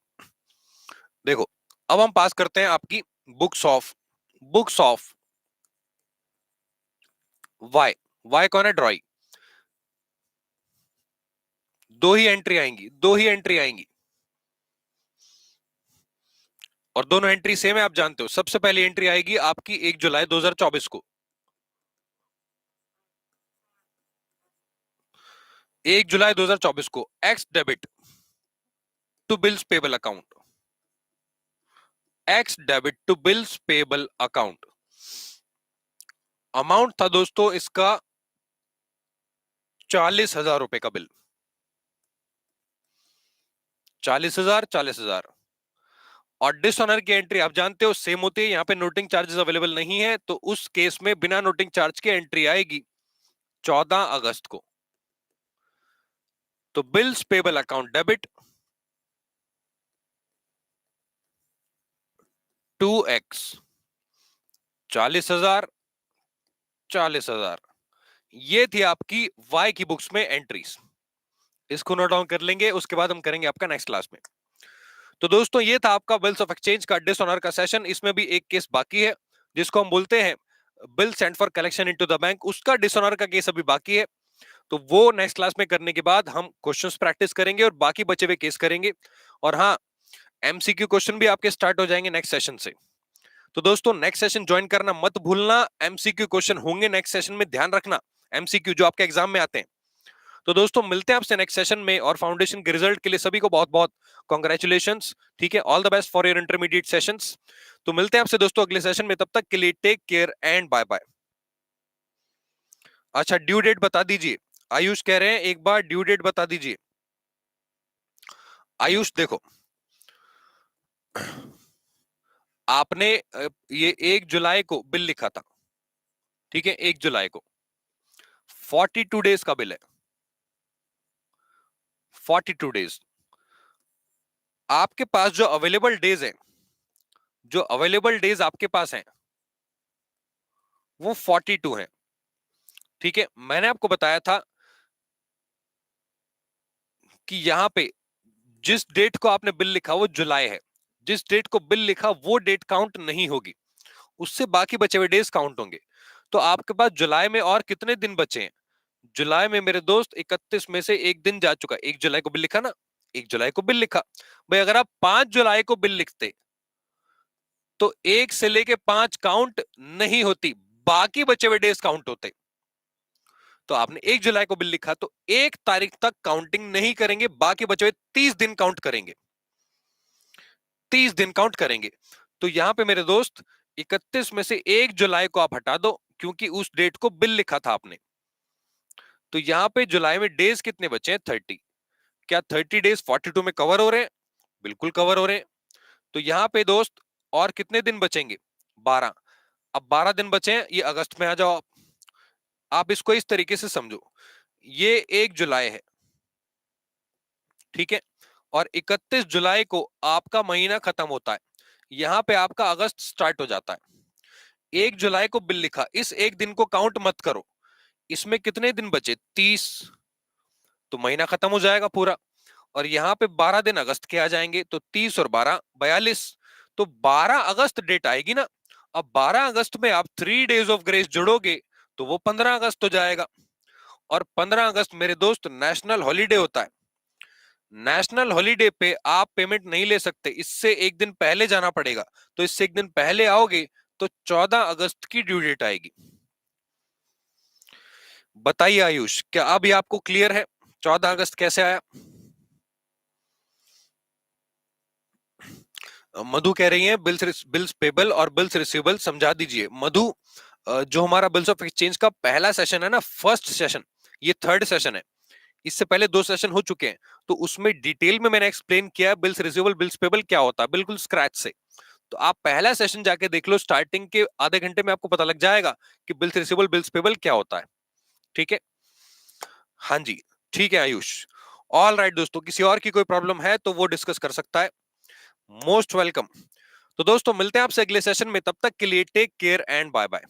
देखो, अब हम पास करते हैं आपकी बुक्स ऑफ वाई। वाई कौन है? ड्रॉई। दो ही एंट्री आएंगी, दो ही एंट्री आएंगी, और दोनों एंट्री सेम है, आप जानते हो। सबसे पहली एंट्री आएगी आपकी 1 जुलाई 2024 को। 1 जुलाई 2024 को X debit to bills payable account. X debit to bills payable account. Amount था दोस्तों इसका 40,000 रुपए का बिल। 40,000, 40,000। और डिसऑनर की एंट्री आप जानते हो सेम होती है, यहां पे नोटिंग चार्जेस अवेलेबल नहीं है, तो उस केस में बिना नोटिंग चार्ज के एंट्री आएगी 14 अगस्त को। तो bills payable account debit 2x, 40,000, 40,000। ये थी आपकी वाई की बुक्स में एंट्रीज। इसको नोट डाउन कर लेंगे, उसके बाद हम करेंगे आपका नेक्स्ट क्लास में। तो दोस्तों ये था आपका बिल्स ऑफ एक्सचेंज का डिसऑनर का सेशन। इसमें भी एक केस बाकी है जिसको हम बोलते हैं bill sent for collection into the bank, उसका डिसऑनर का केस अभी बाकी है। तो वो नेक्स्ट क्लास में करने के बाद हम क्वेश्चंस प्रैक्टिस करेंगे और बाकी बचे हुए केस करेंगे। और हाँ, एमसीक्यू क्वेश्चन भी आपके स्टार्ट हो जाएंगे नेक्स्ट सेशन से। तो दोस्तों नेक्स्ट सेशन ज्वाइन करना मत भूलना, एमसीक्यू क्वेश्चन होंगे नेक्स्ट सेशन में, ध्यान रखना, एमसीक्यू जो आपके एग्जाम में आते हैं। तो दोस्तों मिलते हैं आपसे नेक्स्ट सेशन में, और फाउंडेशन के रिजल्ट के लिए सभी को बहुत बहुत कॉन्ग्रेचुलेशंस। ठीक है, all the best for your intermediate sessions. तो मिलते हैं आपसे दोस्तों अगले सेशन में, तब तक के लिए take care and bye bye. अच्छा, ड्यू डेट बता दीजिए। आयुष कह रहे हैं एक बार ड्यू डेट बता दीजिए। आयुष देखो, आपने ये 1 जुलाई को बिल लिखा था, ठीक है, 1 जुलाई को 42 डेज का बिल है, 42 डेज। आपके पास जो अवेलेबल डेज है, जो अवेलेबल डेज आपके पास हैं वो 42 है, ठीक है। मैंने आपको बताया था कि यहां पे जिस डेट को आपने बिल लिखा वो जुलाई है, जिस डेट को बिल लिखा वो डेट काउंट नहीं होगी, उससे बाकी बचे हुए डेज काउंट होंगे। तो आपके पास जुलाई में और कितने दिन बचे हैं? जुलाई में मेरे दोस्त 31 में से एक दिन जा चुका। 1 जुलाई को बिल लिखा ना, 1 जुलाई को बिल लिखा। भाई अगर आप 5 जुलाई को बिल लिखते तो 1 से लेके 5 काउंट नहीं होती, बाकी बचे हुए डेज काउंट होते। तो आपने 1 जुलाई को बिल लिखा तो 1 तारीख तक काउंटिंग नहीं करेंगे, बाकी बचे हुए 30 दिन काउंट करेंगे, 30 दिन काउंट करेंगे। तो यहां पे मेरे दोस्त 31 में से 1 जुलाई को आप हटा दो, क्योंकि उस डेट को बिल लिखा था आपने। तो यहां पे जुलाई में डेज कितने बचे हैं? 30। क्या 30 डेज 42 में कवर हो रहे हैं? बिल्कुल कवर हो रहे हैं। तो यहां पे दोस्त और कितने दिन बचेंगे? 12। अब 12 दिन बचे हैं, ये अगस्त में आ जाओ आप इसको इस तरीके से समझो, ये 1 जुलाई है, ठीक है, और 31 जुलाई को आपका महीना खत्म होता है, यहां पे आपका अगस्त स्टार्ट हो जाता है। 1 जुलाई को बिल लिखा, इस एक दिन को काउंट मत करो, इसमें कितने दिन बचे? 30। तो महीना खत्म हो जाएगा पूरा, और यहां पे 12 दिन अगस्त के आ जाएंगे, तो 30 और 12 42। तो 12 अगस्त डेट आएगी ना। अब 12 अगस्त में आप 3 डेज ऑफ ग्रेस जोड़ोगे तो वो 15 अगस्त हो जाएगा। और 15 अगस्त मेरे दोस्त नेशनल हॉलीडे होता है। नेशनल हॉलीडे पे आप पेमेंट नहीं ले सकते, इससे एक दिन पहले जाना पड़ेगा। तो इससे एक दिन पहले आओगे तो 14 अगस्त की ड्यू डेट आएगी। बताइए आयुष, क्या अब ये आपको क्लियर है 14 अगस्त कैसे आया? मधु कह रही है बिल्स पेबल और बिल्स रिसीवेबल समझा दीजिए। मधु, जो हमारा बिल्स ऑफ एक्सचेंज का पहला सेशन है ना, फर्स्ट सेशन, ये थर्ड सेशन है। इससे पहले 2 सेशन हो चुके हैं, तो उसमें डिटेल में मैंने एक्सप्लेन किया है बिल्स रिसीवेबल बिल्स पेबल क्या होता है, बिल्कुल स्क्रैच से। तो आप पहला सेशन जाके देख लो, स्टार्टिंग के आधे घंटे में आपको पता लग जाएगा कि बिल्स रिसीवेबल बिल्स पेबल क्या होता है, ठीक है। हाँ जी, ठीक है आयुष। ऑल राइट दोस्तों, किसी और की कोई प्रॉब्लम है तो वो डिस्कस कर सकता है, मोस्ट वेलकम। तो दोस्तों मिलते हैं आपसे अगले सेशन में, तब तक के लिए take care and bye bye.